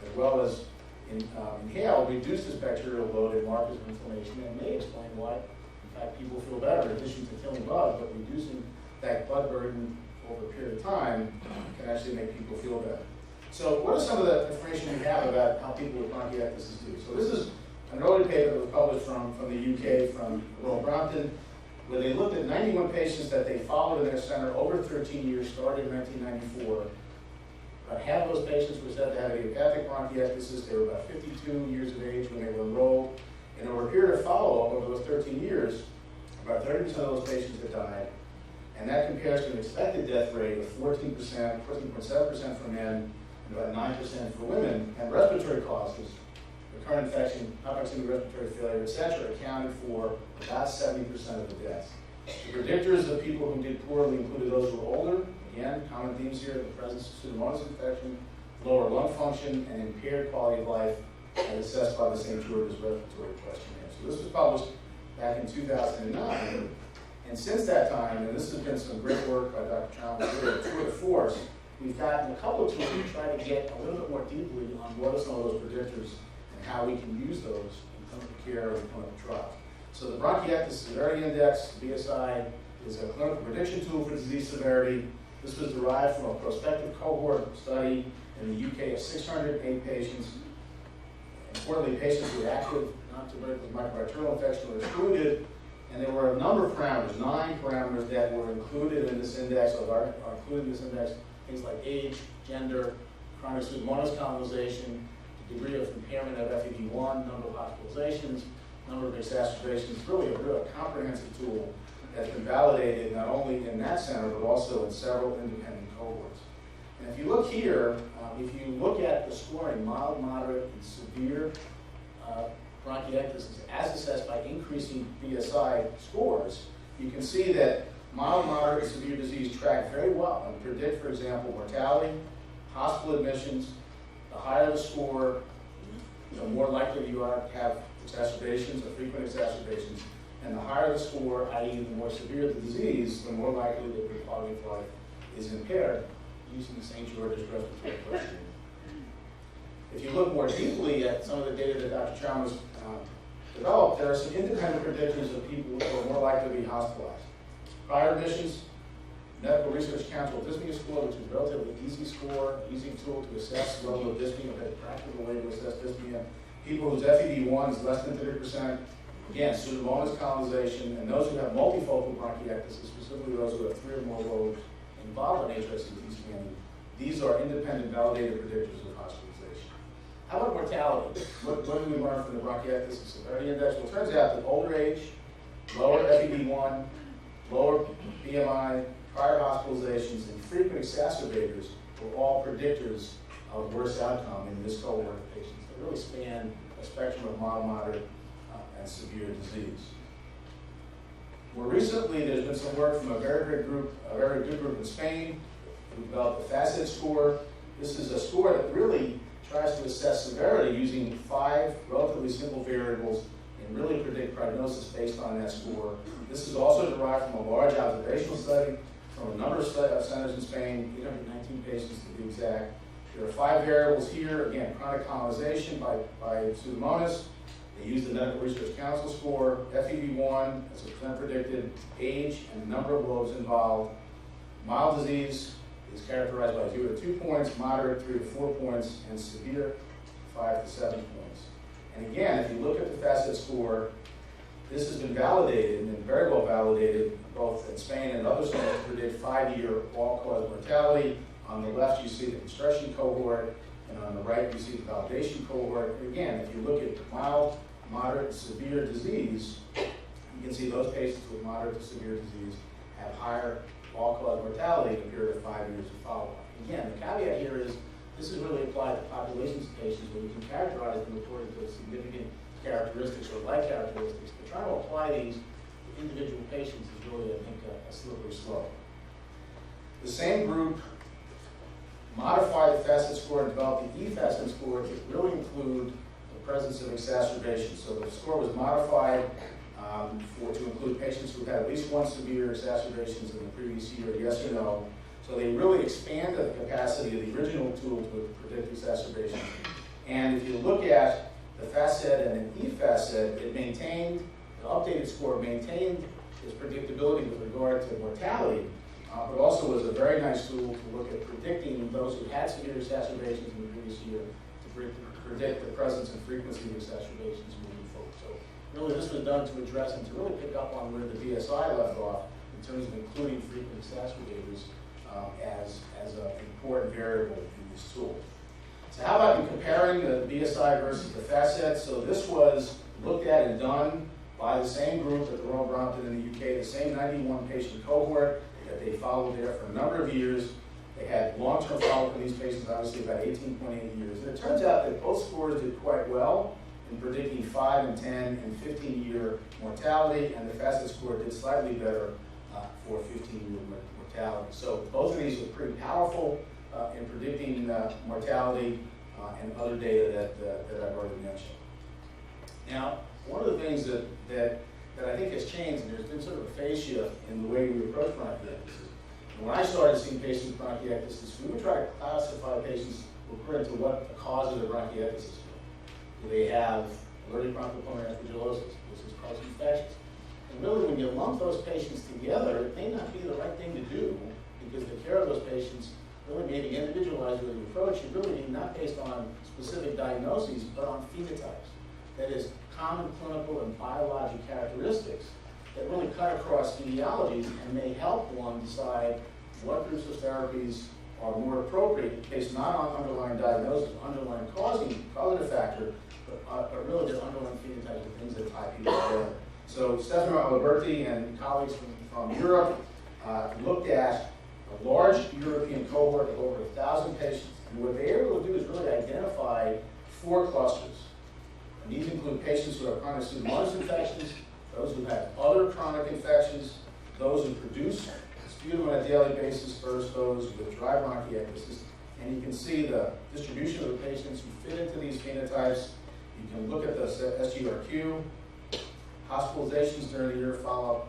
as well as inhaled, reduces bacterial load in markers of inflammation, and may explain why, in fact, people feel better in addition to killing bugs, but reducing that bug burden over a period of time can actually make people feel better. So what are some of the information we have about how people with bronchiectasis do? So this is an early paper that was published from the UK, from Royal Brompton, where they looked at 91 patients that they followed in their center over 13 years, starting in 1994. About half of those patients were said to have idiopathic bronchiectasis. They were about 52 years of age when they were enrolled. And over a period of follow-up over those 13 years, about 30% of those patients had died. And that compares to an expected death rate of 14.7% for men, and about 9% for women. And respiratory causes, recurrent infection, hypoxemic respiratory failure, etc., accounted for about 70% of the deaths. The predictors of people who did poorly included those who were older. Again, common themes here: the presence of Pseudomonas infection, lower lung function, and impaired quality of life, as assessed by the St. George's Respiratory Questionnaire. So this was published back in 2009. And since that time, and this has been some great work by Dr. Chalmers, tour de force, we've gotten a couple of tools to try to get a little bit more deeply on what are some of those predictors and how we can use those in clinical care and clinical trials. So the Bronchiectasis Severity Index, BSI, is a clinical prediction tool for disease severity. This was derived from a prospective cohort study in the UK of 608 patients. Importantly, patients who were active non-tuberculous microbacterial infection were excluded, and there were a number of parameters, 9 parameters that were included in this index, or are included in this index, things like age, gender, chronic pseudomonas colonization, the degree of impairment of FEV1, number of hospitalizations, number of exacerbations. It's really a real comprehensive tool that's been validated not only in that center, but also in several independent cohorts. And if you look here, if you look at the scoring, mild, moderate, and severe bronchiectasis as assessed by increasing BSI scores, you can see that mild, moderate, and severe disease track very well and predict, for example, mortality, hospital admissions. The higher the score, the more likely you are to have exacerbations or frequent exacerbations. And the higher the score, i.e. the more severe the disease, the more likely that your quality of life is impaired, using the St. George's Respiratory Questionnaire. If you look more deeply at some of the data that Dr. Chalmers developed, there are some independent predictors of people who are more likely to be hospitalized. Prior admissions, Medical Research Council dyspnea score, which is a relatively easy score, easy tool to assess the level of dyspnea, a practical way to assess dyspnea. People whose FEV1 is less than 30%, again, pseudomonas colonization, and those who have multifocal bronchiectasis, specifically those who have 3 or more lobes involved in HRCT scanning, these are independent validated predictors of hospitalization. How about mortality? What do we learn from the Bronchiectasis Severity Index? Well, it turns out that older age, lower FEV1, lower BMI, prior hospitalizations, and frequent exacerbators were all predictors of worse outcome in this cohort of patients. They really span a spectrum of mild, moderate, and severe disease. More recently, there's been some work from a very good group in Spain who developed the FACET score. This is a score that really tries to assess severity using 5 relatively simple variables and really predict prognosis based on that score. This is also derived from a large observational study from a number of centers in Spain, 819 patients to be exact. There are 5 variables here. Again, chronic colonization by Pseudomonas. They use the Medical Research Council score, FEV1 as a percent predicted, age, and the number of lobes involved. Mild disease is characterized by 0 to 2 points, moderate 3 to 4 points, and severe 5 to 7 points. And again, if you look at the FACET score, this has been validated and very well validated both in Spain and other centers to predict 5-year all-cause mortality. On the left, you see the construction cohort, and on the right, you see the validation cohort. And again, if you look at mild, moderate, and severe disease, you can see those patients with moderate to severe disease have higher all-cause mortality in a period of 5 years of follow-up. Again, the caveat here is this is really applied to populations of patients where you can characterize them according to significant characteristics or like characteristics, but trying to apply these to individual patients is really, I think, a slippery slope. The same group modified the FACET score and developed the E-FACET score to really include the presence of exacerbations. So the score was modified to include patients who had at least 1 severe exacerbations in the previous year, yes or no. So they really expanded the capacity of the original tool to predict exacerbations. And if you look at the FACET and an E-FACET, it maintained, the updated score maintained its predictability with regard to mortality, but also was a very nice tool to look at predicting those who had severe exacerbations in the previous year to predict the presence and frequency of exacerbations moving forward. So really this was done to address and to really pick up on where the BSI left off in terms of including frequent exacerbators as an important variable in this tool. So how about comparing the BSI versus the FACET? So this was looked at and done by the same group at the Royal Brompton in the UK, the same 91 patient cohort that they followed there for a number of years. They had long-term follow-up in these patients, obviously about 18.8 years. And it turns out that both scores did quite well in predicting 5 and 10 and 15-year mortality, and the FACET score did slightly better for 15-year mortality. So both of these are pretty powerful in predicting mortality and other data that I've already mentioned. Now, one of the things that I think has changed, and there's been sort of a phase shift in the way we approach bronchiectasis. And when I started seeing patients with bronchiectasis, we would try to classify patients according to what the cause of their bronchiectasis was. Do they have allergic bronchopulmonary aspergillosis, which is cause infections. And really, when you lump those patients together, it may not be the right thing to do because the care of those patients really may be individualized with the approach. You really need not based on specific diagnoses, but on phenotypes. That is, common clinical and biologic characteristics that really cut across etiologies and may help one decide what groups of therapies are more appropriate based not on underlying diagnosis, underlying causative factor, but really the underlying phenotypes of things that tie people together. So Stefano Aliberti and colleagues from Europe looked at a large European cohort of over 1,000 patients. And what they were able to do is really identify 4 clusters. And these include patients who have chronic pseudomonas infections, those who have other chronic infections, those who produce sputum on a daily basis versus those with dry bronchiectasis. And you can see the distribution of the patients who fit into these phenotypes. You can look at the SGRQ, hospitalizations during the year follow-up,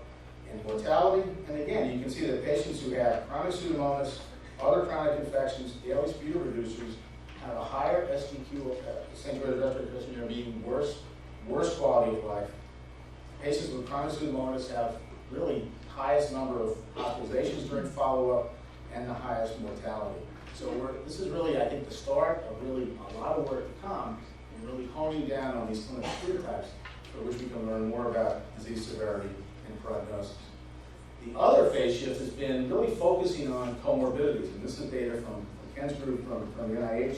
and mortality. And again, you can see that patients who have chronic pseudomonas, other chronic infections, daily sputum reducers, have a higher SGQ, St. George's Respiratory Questionnaire, meaning worse quality of life. Patients with chronic pseudomonas have really highest number of hospitalizations during follow-up and the highest mortality. So this is really, I think, the start of really a lot of work to come and really honing down on these clinical phenotypes for which we can learn more about disease severity and prognosis. The other phase shift has been really focusing on comorbidities, and this is data from Ken's group from the NIH,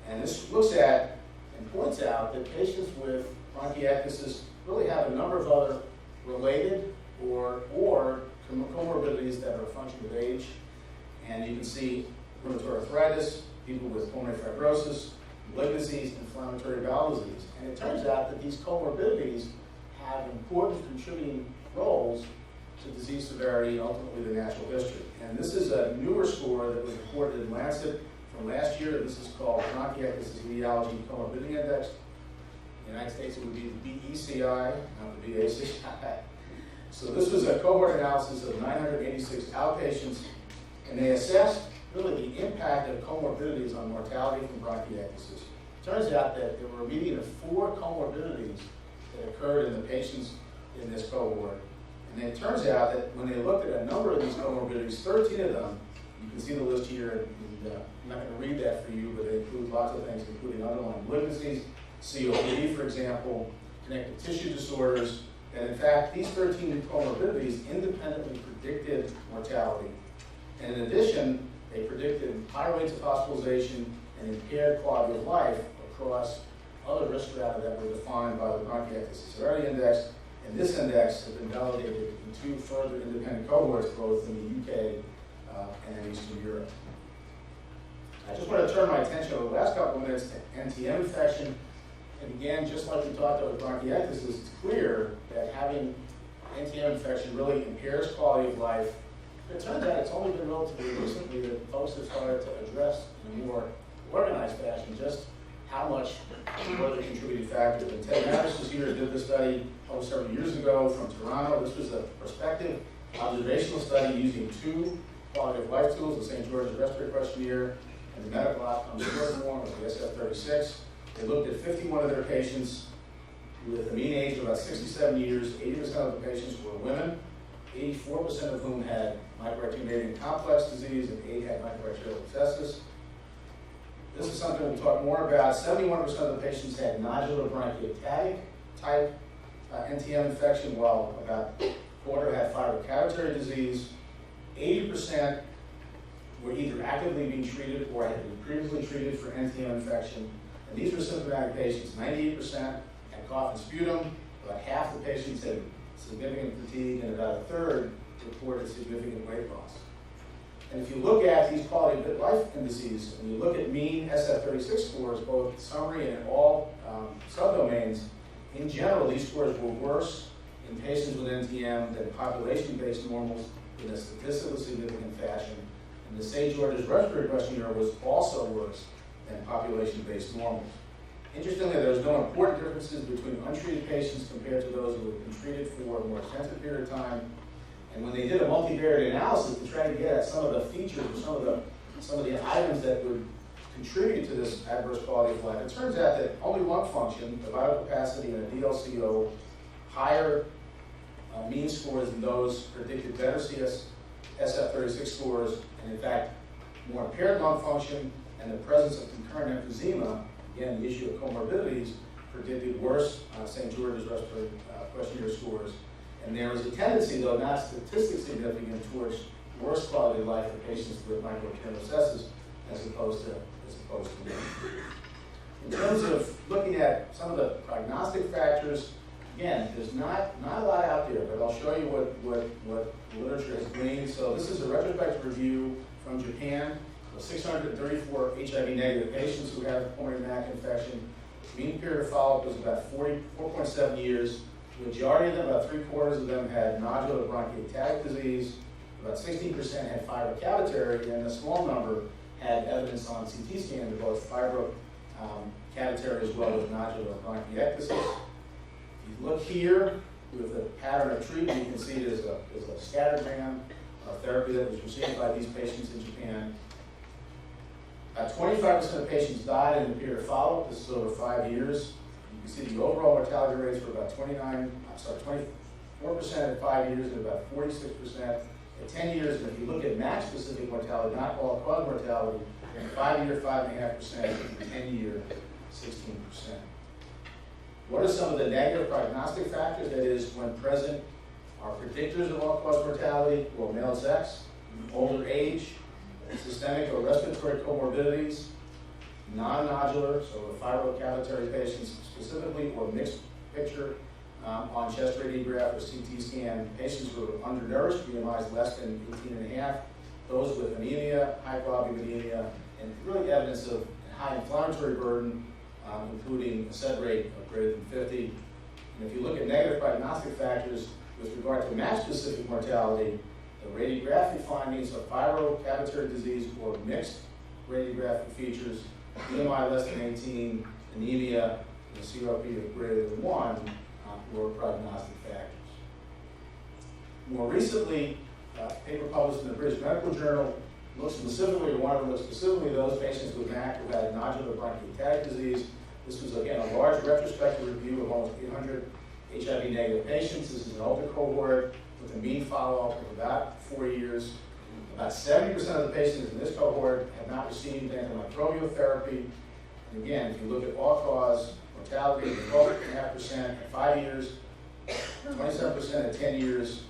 and this looks at and points out that patients with bronchiectasis really have a number of other related or comorbidities that are a function of age, and you can see rheumatoid arthritis, people with pulmonary fibrosis, malignancies, inflammatory bowel disease. And it turns out that these comorbidities have important contributing roles to disease severity and ultimately the natural history. And this is a newer score that was reported in Lancet from last year. This is called Bronchiectasis Etiology Comorbidity Index. In the United States, it would be the BECI, not the BACI. So this was a cohort analysis of 986 outpatients, and they assessed really the impact of comorbidities on mortality from bronchiectasis. It turns out that there were a median of 4 comorbidities that occurred in the patients in this cohort. And it turns out that when they looked at a number of these comorbidities, 13 of them, you can see the list here, and I'm not going to read that for you, but they include lots of things, including underlying malignancies, COPD, for example, connective tissue disorders, and in fact, these 13 comorbidities independently predicted mortality. And in addition, they predicted high rates of hospitalization and impaired quality of life across other risk strata that were defined by the Bronchiectasis Severity Index. And this index has been validated in 2 further independent cohorts, both in the UK and in Eastern Europe. I just want to turn my attention over the last couple of minutes to NTM infection. And again, just like we talked about with bronchiectasis, it's clear that having NTM infection really impairs quality of life. It turns out it's only been relatively recently that folks have started to address in a more organized fashion just how much were the contributing factors. And Ted Mavis was here and did this study several years ago from Toronto. This was a prospective observational study using 2 quality of life tools, the St. George's Respiratory Questionnaire and the medical outcomes score form of the SF-36. They looked at 51 of their patients with a mean age of about 67 years. 80% of the patients were women, 84% of whom had microarticulating complex disease, and 8 had microarterial sepsis. This is something we'll talk more about. 71% of the patients had nodular bronchiectatic type NTM infection, while about a quarter had fibrocavitary disease. 80% were either actively being treated or had been previously treated for NTM infection. And these were symptomatic patients. 98% had cough and sputum. About half the patients had significant fatigue, and about a third reported significant weight loss. And if you look at these quality of life indices, and you look at mean SF-36 scores, both summary and all subdomains, in general, these scores were worse in patients with NTM than population-based normals in a statistically significant fashion. And the St. George's Respiratory Questionnaire was also worse than population-based normals. Interestingly, there was no important differences between untreated patients compared to those who had been treated for a more extensive period of time. And when they did a multivariate analysis to try to get at some of the features or some of the items that would contributed to this adverse quality of life. It turns out that only lung function, the vital capacity, and a DLCO, higher mean scores than those predicted better SF-36 scores, and in fact, more impaired lung function and the presence of concurrent emphysema, again, the issue of comorbidities, predicted worse St. George's respiratory questionnaire scores. And there is a tendency, though not statistically significant, towards worse quality of life for patients with microbacterial sepsis as opposed to me. In terms of looking at some of the prognostic factors, again, there's not a lot out there, but I'll show you what the literature has gleaned. So this is a retrospective review from Japan of 634 HIV negative patients who have pulmonary MAC infection. The mean period of follow-up was about 4.7 years. The majority of them, about 3/4 of them, had nodular bronchiectasis disease. About 16% had fibrocavitary, and a small number had evidence on CT scan of both fibrocavitary as well as nodular bronchiectasis. If you look here with the pattern of treatment, you can see there's a scattergram of therapy that was received by these patients in Japan. About 25% of patients died in the period of follow-up. This is over 5 years. You can see the overall mortality rates were about 24% at 5 years and about 46% at 10 years. And if you look at MAC-specific mortality, not all-cause mortality, 5-year, 5.5%, and 10-year, 16%. What are some of the negative prognostic factors? That is, when present, are predictors of all-cause mortality, or male sex, older age, systemic or respiratory comorbidities, non-nodular, so the fibrocavitary patients specifically, or mixed picture on chest radiograph or CT scan, patients who are undernourished, BMIs less than 18.5, those with anemia, hypoglycemia, and really evidence of high inflammatory burden, including a SED rate of greater than 50. And if you look at negative prognostic factors with regard to MAC-specific mortality, the radiographic findings of fibrocavitary disease or mixed radiographic features, BMI less than 18, anemia, and a CRP of greater than 1 were prognostic factors. More recently, a paper published in the British Medical Journal looks specifically, or one of them looks specifically at those patients with MAC who had nodular bronchiectasis disease. This was, again, a large retrospective review of almost 800 HIV negative patients. This is an older cohort with a mean follow-up of about 4 years. About 70% of the patients in this cohort have not received antimicrobial therapy. And again, if you look at all-cause mortality, 12.5% at 5 years, 27% at 10 years,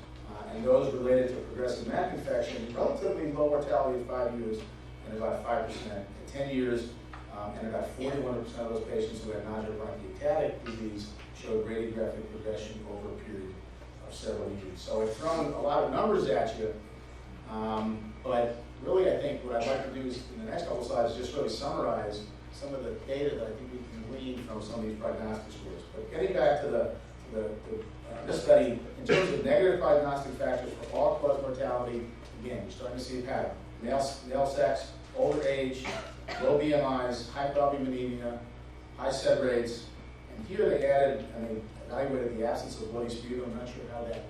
and those related to progressive MAC infection, relatively low mortality at 5 years, and about 5% at 10 years, and about 41% of those patients who had nodular bronchiectasis disease showed radiographic progression over a period of several years. So I've thrown a lot of numbers at you, but really I think what I'd like to do is, in the next couple slides, just really summarize some of the data that I think we can glean from some of these prognostic scores. But getting back to this study, in terms of negative prognostic factors for all-cause mortality, again, you're starting to see a pattern. Male sex, older age, low BMIs, hypoglycemia, high SED rates, and here they evaluated the absence of bloody sputum. I'm not sure how that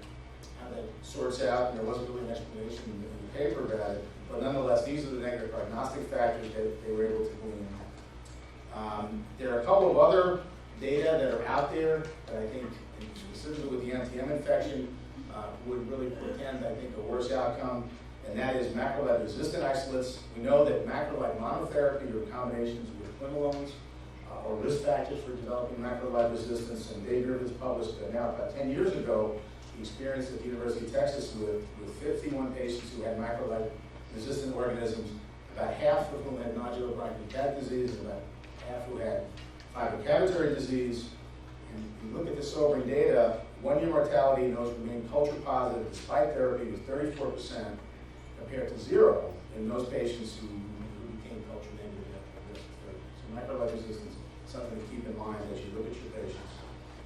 sorts out, and there wasn't really an explanation in the paper about it, but nonetheless, these are the negative prognostic factors that they were able to glean. There are a couple of other data that are out there that I think, specifically with the NTM infection, would really portend, I think, a worse outcome, and that is macrolide-resistant isolates. We know that macrolide monotherapy or combinations with quinolones are risk factors for developing macrolide resistance, and Dave Rivers published now about 10 years ago the experience at the University of Texas with 51 patients who had macrolide-resistant organisms, about half of whom had nodular bronchiectasis disease, and about half who had fibrocavitary disease. And if you look at the sobering data, 1-year mortality in those who remained culture positive despite therapy was 34%, compared to 0 in those patients who became culture negative after therapy. So macrolide resistance is something to keep in mind as you look at your patients.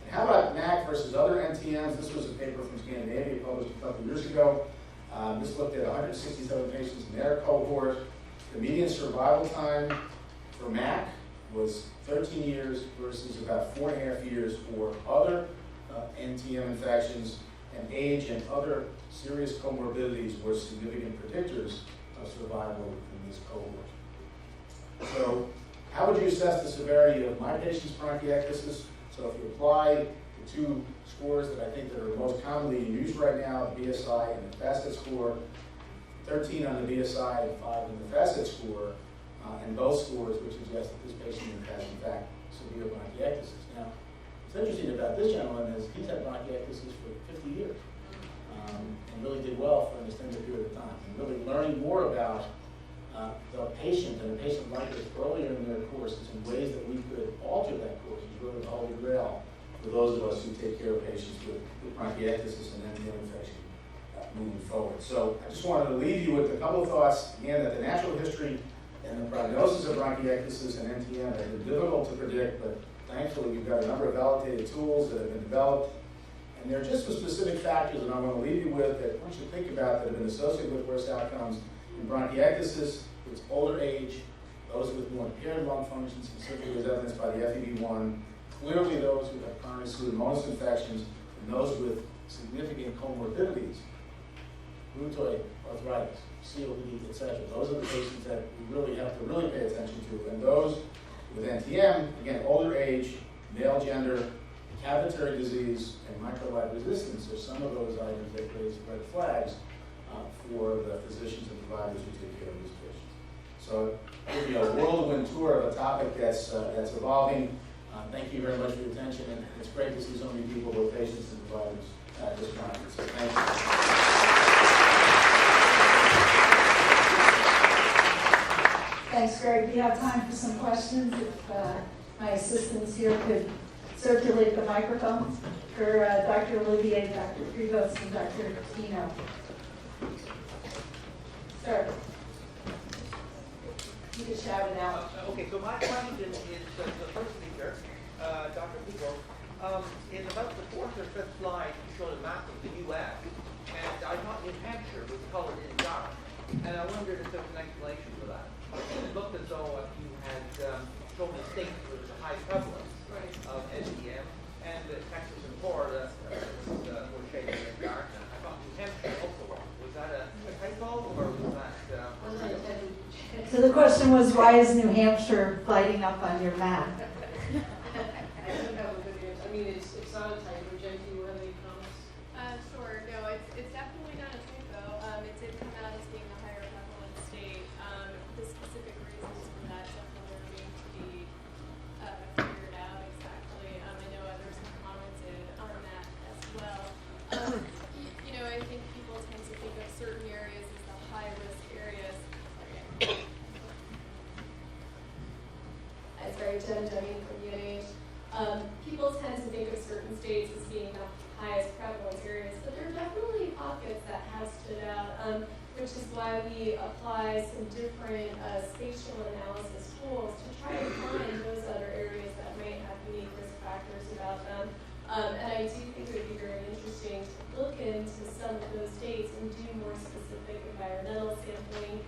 And how about MAC versus other NTMs? This was a paper from Scandinavia published a couple of years ago. This looked at 167 patients in their cohort. The median survival time for MAC was 13 years versus about 4.5 years for other NTM infections, and age and other serious comorbidities were significant predictors of survival in this cohort. So how would you assess the severity of my patient's bronchiectasis? So if you apply the two scores that I think that are most commonly used right now, the BSI and the FACIT score, 13 on the BSI and 5 on the FACIT score, and both scores would suggest that this patient has in fact severe bronchiectasis. Now, what's interesting about this gentleman is he's had bronchiectasis for 50 years and really did well for an extended period of time. And really learning more about the patient and the patient like this earlier in their courses and ways that we could alter that course is really the holy grail for those of us who take care of patients with bronchiectasis and NTM infection moving forward. So I just wanted to leave you with a couple of thoughts. Again, that the natural history and the prognosis of bronchiectasis and NTM have been difficult to predict, but thankfully we've got a number of validated tools that have been developed. And there are just some specific factors that I want to leave you with that I want you to think about that have been associated with worse outcomes in bronchiectasis. It's older age, those with more impaired lung function, specifically as evidenced by the FEV1, clearly those who have chronic pseudomonas infections, and those with significant comorbidities, rheumatoid arthritis, COPD, etc. Those are the patients that we really have to really pay attention to. And those with NTM, again, older age, male gender, cavitary disease, and microbiotic resistance are some of those items that raise red flags for the physicians and providers who take care of these patients. So it'll be a whirlwind tour of a topic that's evolving. Thank you very much for your attention, and it's great to see so many people with patients and providers at this conference. So thank you. Thanks, Greg. We have time for some questions. If my assistants here could circulate the microphone for Dr. Olivier, Dr. Krivos, and Dr. Tino. Sir, you can shout it out. Okay, so my question is the first speaker, Dr. Krivos. In about the fourth or fifth slide, you showed a map of the U.S., and I thought New Hampshire was colored in dark, and I wondered if there was an explanation for that. It looked as though you had shown the states with a high prevalence of NTM, and Texas and Florida were shaded in dark. And I thought New Hampshire also was. Was that a typo, or was that? So the question was, why is New Hampshire lighting up on your map? I don't have a good answer. I mean, it's not a typo. Jen, do you have any comments? Sure. No, it's definitely not a typo. It did come out as being the higher prevalent state. The specific reasons for that definitely remain to be figured out exactly. I know others have commented on that as well. You know, I think people tend to think of certain areas as the high-risk areas. Sorry, Jen Deming from UNH. People tend to think of certain states as being the highest prevalence areas, but there are definitely pockets that have stood out, which is why we apply some different spatial analysis tools to try to find those other areas that might have unique risk factors about them. And I do think it would be very interesting to look into some of those states and do more specific environmental sampling,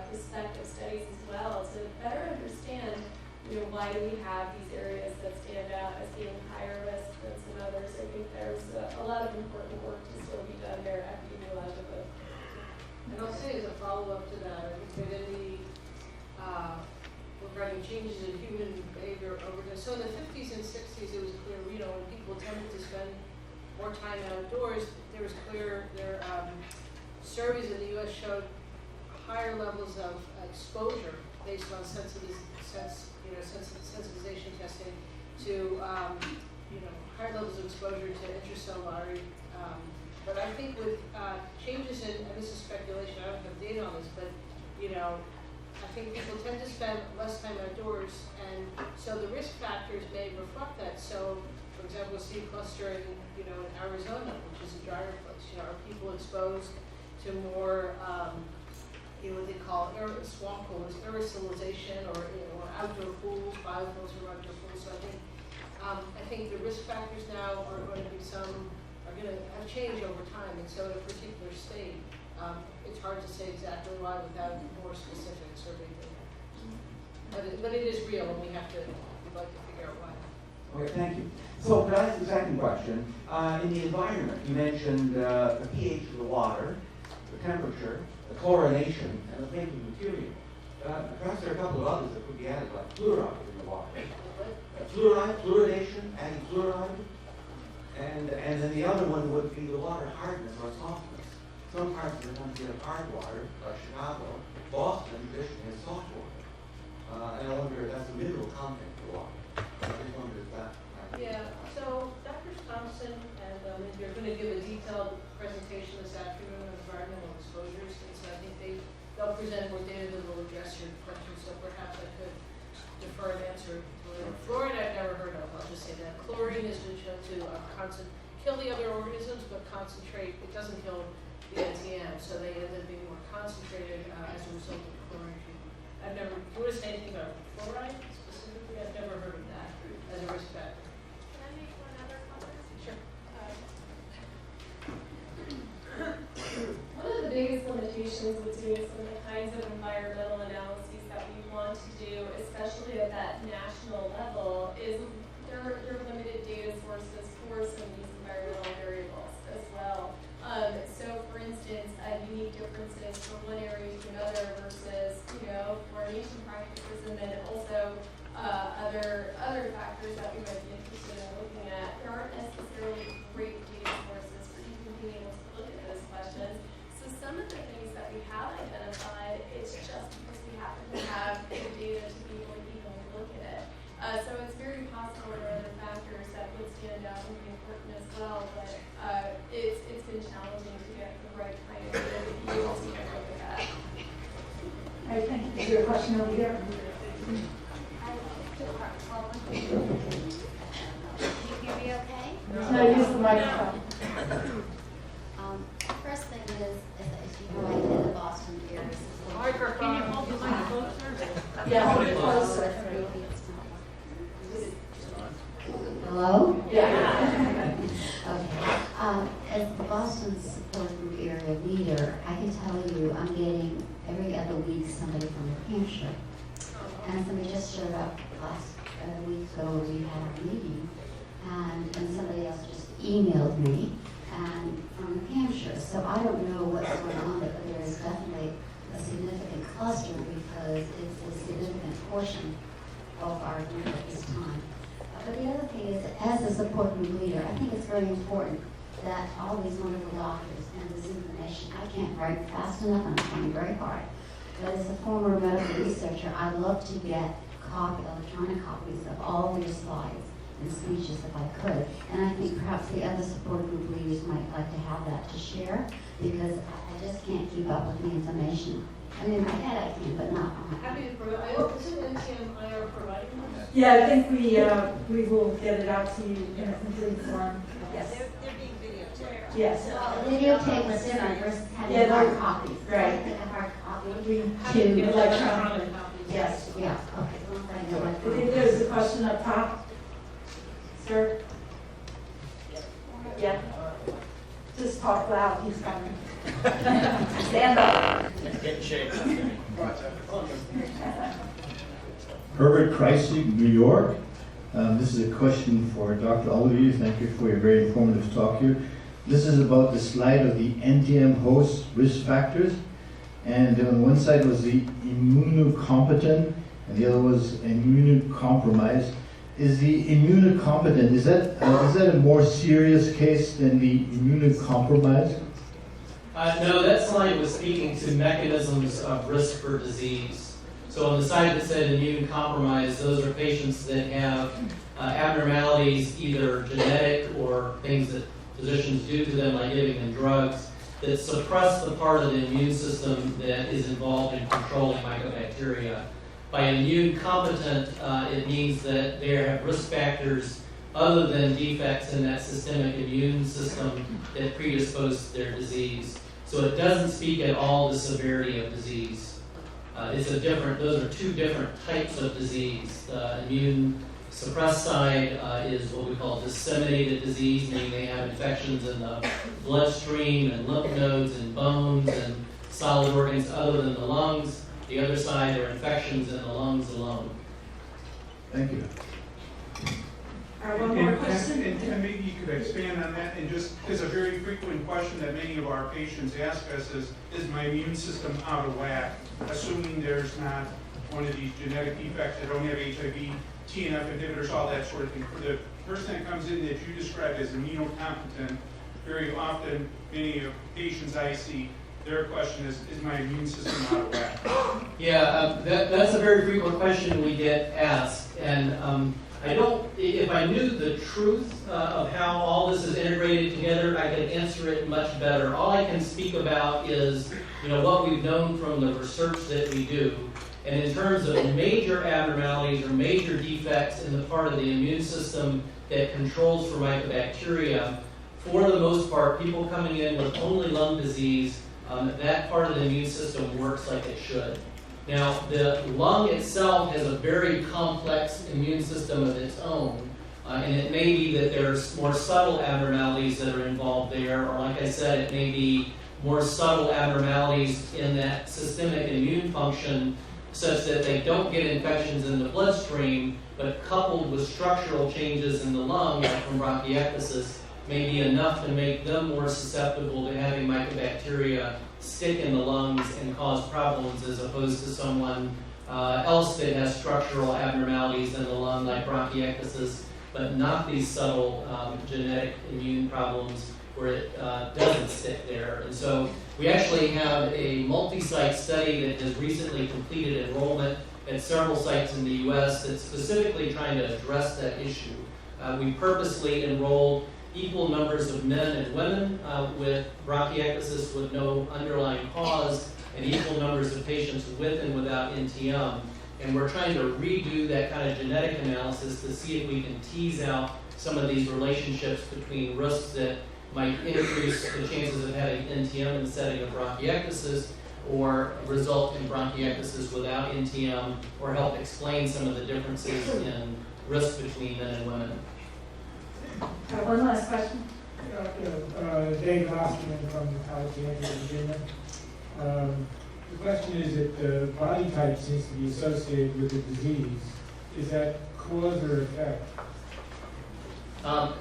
prospective studies as well to better understand, you know, why do we have these areas that stand out as being higher risk than some others. I think there's a lot of important work to still be done there epidemiologically. And I'll say as a follow-up to that, I think within the regarding changes in human behavior over time. So in the 50s and 60s, it was clear, you know, when people tended to spend more time outdoors, there was clear, their surveys in the U.S. showed higher levels of exposure based on sensitization testing to, higher levels of exposure to intracellular. But I think with changes in, and this is speculation, I don't have data on this, but, you know, I think people tend to spend less time outdoors, and so the risk factors may reflect that. So, for example, seed cluster in Arizona, which is a drier place, are people exposed to more, what they call swamp pools, aerosolization, or outdoor pools, biofilms or outdoor pools. So I think the risk factors now are going to have changed over time, and so in a particular state, it's hard to say exactly why without more specific survey data. But it is real, and we'd like to figure out why. Okay, thank you. So, can I ask the second question? In the environment, you mentioned the pH of the water, the temperature, the chlorination, and the baking material. Perhaps there are a couple of others that could be added, like fluoride in the water. Fluoridation, adding fluoride. And then the other one would be the water hardness or softness. Some parts of the country have hard water, like Chicago. Boston traditionally has soft water. And I wonder if that's a mineral content of the water. I just wonder if that. Yeah, so Dr. Thompson and Linda are going to give a detailed presentation this afternoon on environmental exposures, and so I think they'll present more data that will address your questions, so perhaps I could defer an answer. Fluoride I've never heard of, I'll just say that. Chlorine has been shown to kill the other organisms, but concentrate, it doesn't kill the NTM, so they end up being more concentrated as a result of chlorine treatment. I've never, do you want to say anything about fluoride specifically? I've never heard of that as a risk factor. Can I make one other comment? Sure. One of the biggest limitations with doing some of the kinds of environmental analyses that we want to do, especially at that national level, is there are limited data sources for some of these environmental variables as well. So for instance, unique differences from one area to another versus, fluoridation practices, and then also other factors that we might be interested in looking at. There aren't necessarily great data sources for even being able to look at those questions. So some of the things that we have identified, it's just because we happen to have the data to be able to even look at it. So it's very possible there are other factors that would stand out and be important as well, but it's been challenging to get the right kind of data to be able to even look at that. All right, thank you. Is there a question over here? Can you hear me okay? No, use the microphone. First thing is you know, like in the Boston area. Microphone. Can you hold the mic closer? Yeah, hold it closer. Hello? Yeah. Okay. As the Boston support group area leader, I can tell you I'm getting every other week somebody from New Hampshire. And somebody just showed up last week ago when we had our meeting, and somebody else just emailed me and from New Hampshire. So I don't know what's going on, but there is definitely a significant cluster because it's a significant portion of our group at this time. But the other thing is, as a support group leader, I think it's very important that all these wonderful doctors and this information, I can't write fast enough, I'm trying very hard. But as a former medical researcher, I'd love to get electronic copies of all their slides and speeches if I could. And I think perhaps the other support group leaders might like to have that to share, because I just can't keep up with the information. I mean, in my head I can, but not on my Happy to provide. Isn't NTM IR providing this? Yeah, I think we will get it out to you in a complete form. Yes. They're being videotaped. Yes. The videotape was different versus having Yeah, hard they're- copies. right. Like a hard copy. To electronic. copies. Yes. Yeah, okay. Well, I know I what- think there's a question up top. Sir? Yeah. Just talk loud, he's coming. Stand up. Get in shape. Herbert Kreisig, New York. This is a question for Dr. Olivier. Thank you for your very informative talk here. This is about the slide of the NTM host risk factors. And on one side was the immunocompetent, and the other was immunocompromised. Is the immunocompetent, is that a more serious case than the immunocompromised? No, that slide was speaking to mechanisms of risk for disease. So on the side that said immune compromised, those are patients that have abnormalities, either genetic or things that physicians do to them, like giving them drugs, that suppress the part of the immune system that is involved in controlling mycobacteria. By immune competent, it means that they have risk factors other than defects in that systemic immune system that predispose to their disease. So it doesn't speak at all to severity of disease. Those are two different types of disease. The immune suppressed side is what we call disseminated disease, meaning they have infections in the bloodstream and lymph nodes and bones and solid organs other than the lungs. The other side are infections in the lungs alone. Thank you. One more question? And maybe you could expand on that, and just, because a very frequent question that many of our patients ask us is my immune system out of whack? Assuming there's not one of these genetic defects that don't have HIV, TNF inhibitors, all that sort of thing. For the person that comes in that you described as immunocompetent, very often, many of patients I see, their question is my immune system out of whack? Yeah, that's a very frequent question we get asked, and if I knew the truth of how all this is integrated together, I could answer it much better. All I can speak about is, what we've known from the research that we do. And in terms of major abnormalities or major defects in the part of the immune system that controls for mycobacteria, for the most part, people coming in with only lung disease, that part of the immune system works like it should. Now, the lung itself has a very complex immune system of its own, and it may be that there's more subtle abnormalities that are involved there, or like I said, it may be more subtle abnormalities in that systemic immune function such that they don't get infections in the bloodstream, but coupled with structural changes in the lung, like from bronchiectasis, may be enough to make them more susceptible to having mycobacteria stick in the lungs and cause problems, as opposed to someone else that has structural abnormalities in the lung, like bronchiectasis, but not these subtle genetic immune problems where it doesn't stick there. And so we actually have a multi-site study that has recently completed enrollment at several sites in the U.S. that's specifically trying to address that issue. We purposely enrolled equal numbers of men and women with bronchiectasis with no underlying cause, and equal numbers of patients with and without NTM. And we're trying to redo that kind of genetic analysis to see if we can tease out some of these relationships between risks that might increase the chances of having NTM in the setting of bronchiectasis, or result in bronchiectasis without NTM, or help explain some of the differences in risk between men and women. One last question. Dave Osterman from Alexandria, Virginia. The question is that the body type seems to be associated with the disease. Is that cause or effect?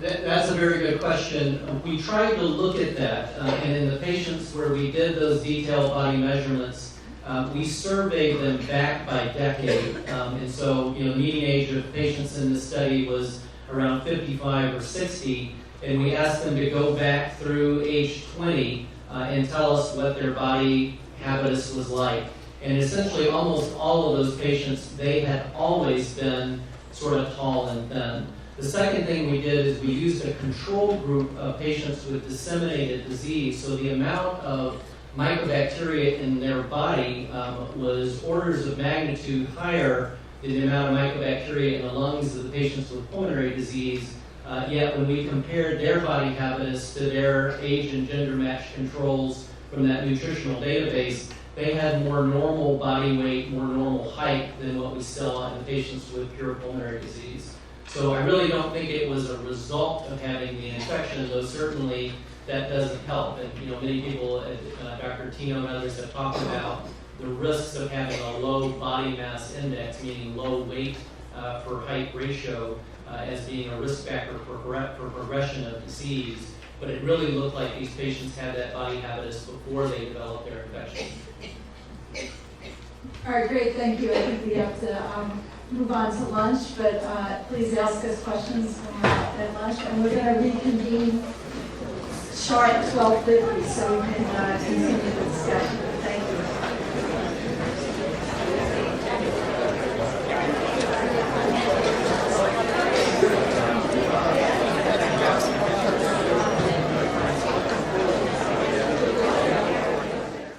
That's a very good question. We tried to look at that, and in the patients where we did those detailed body measurements, we surveyed them back by decade. And so, median age of patients in this study was around 55 or 60, and we asked them to go back through age 20 and tell us what their body habitus was like. And essentially, almost all of those patients, they had always been sort of tall and thin. The second thing we did is we used a control group of patients with disseminated disease, so the amount of mycobacteria in their body was orders of magnitude higher than the amount of mycobacteria in the lungs of the patients with pulmonary disease. Yet when we compared their body habitus to their age and gender matched controls from that nutritional database, they had more normal body weight, more normal height than what we saw in the patients with pure pulmonary disease. So I really don't think it was a result of having the infection, though certainly that doesn't help. And many people, Dr. Tino and others, have talked about the risks of having a low body mass index, meaning low weight for height ratio, as being a risk factor for progression of disease. But it really looked like these patients had that body habitus before they developed their infection. All right, great, thank you. I think we have to move on to lunch, but please ask us questions at lunch. And we're going to reconvene sharp 12:50 so we can continue the discussion.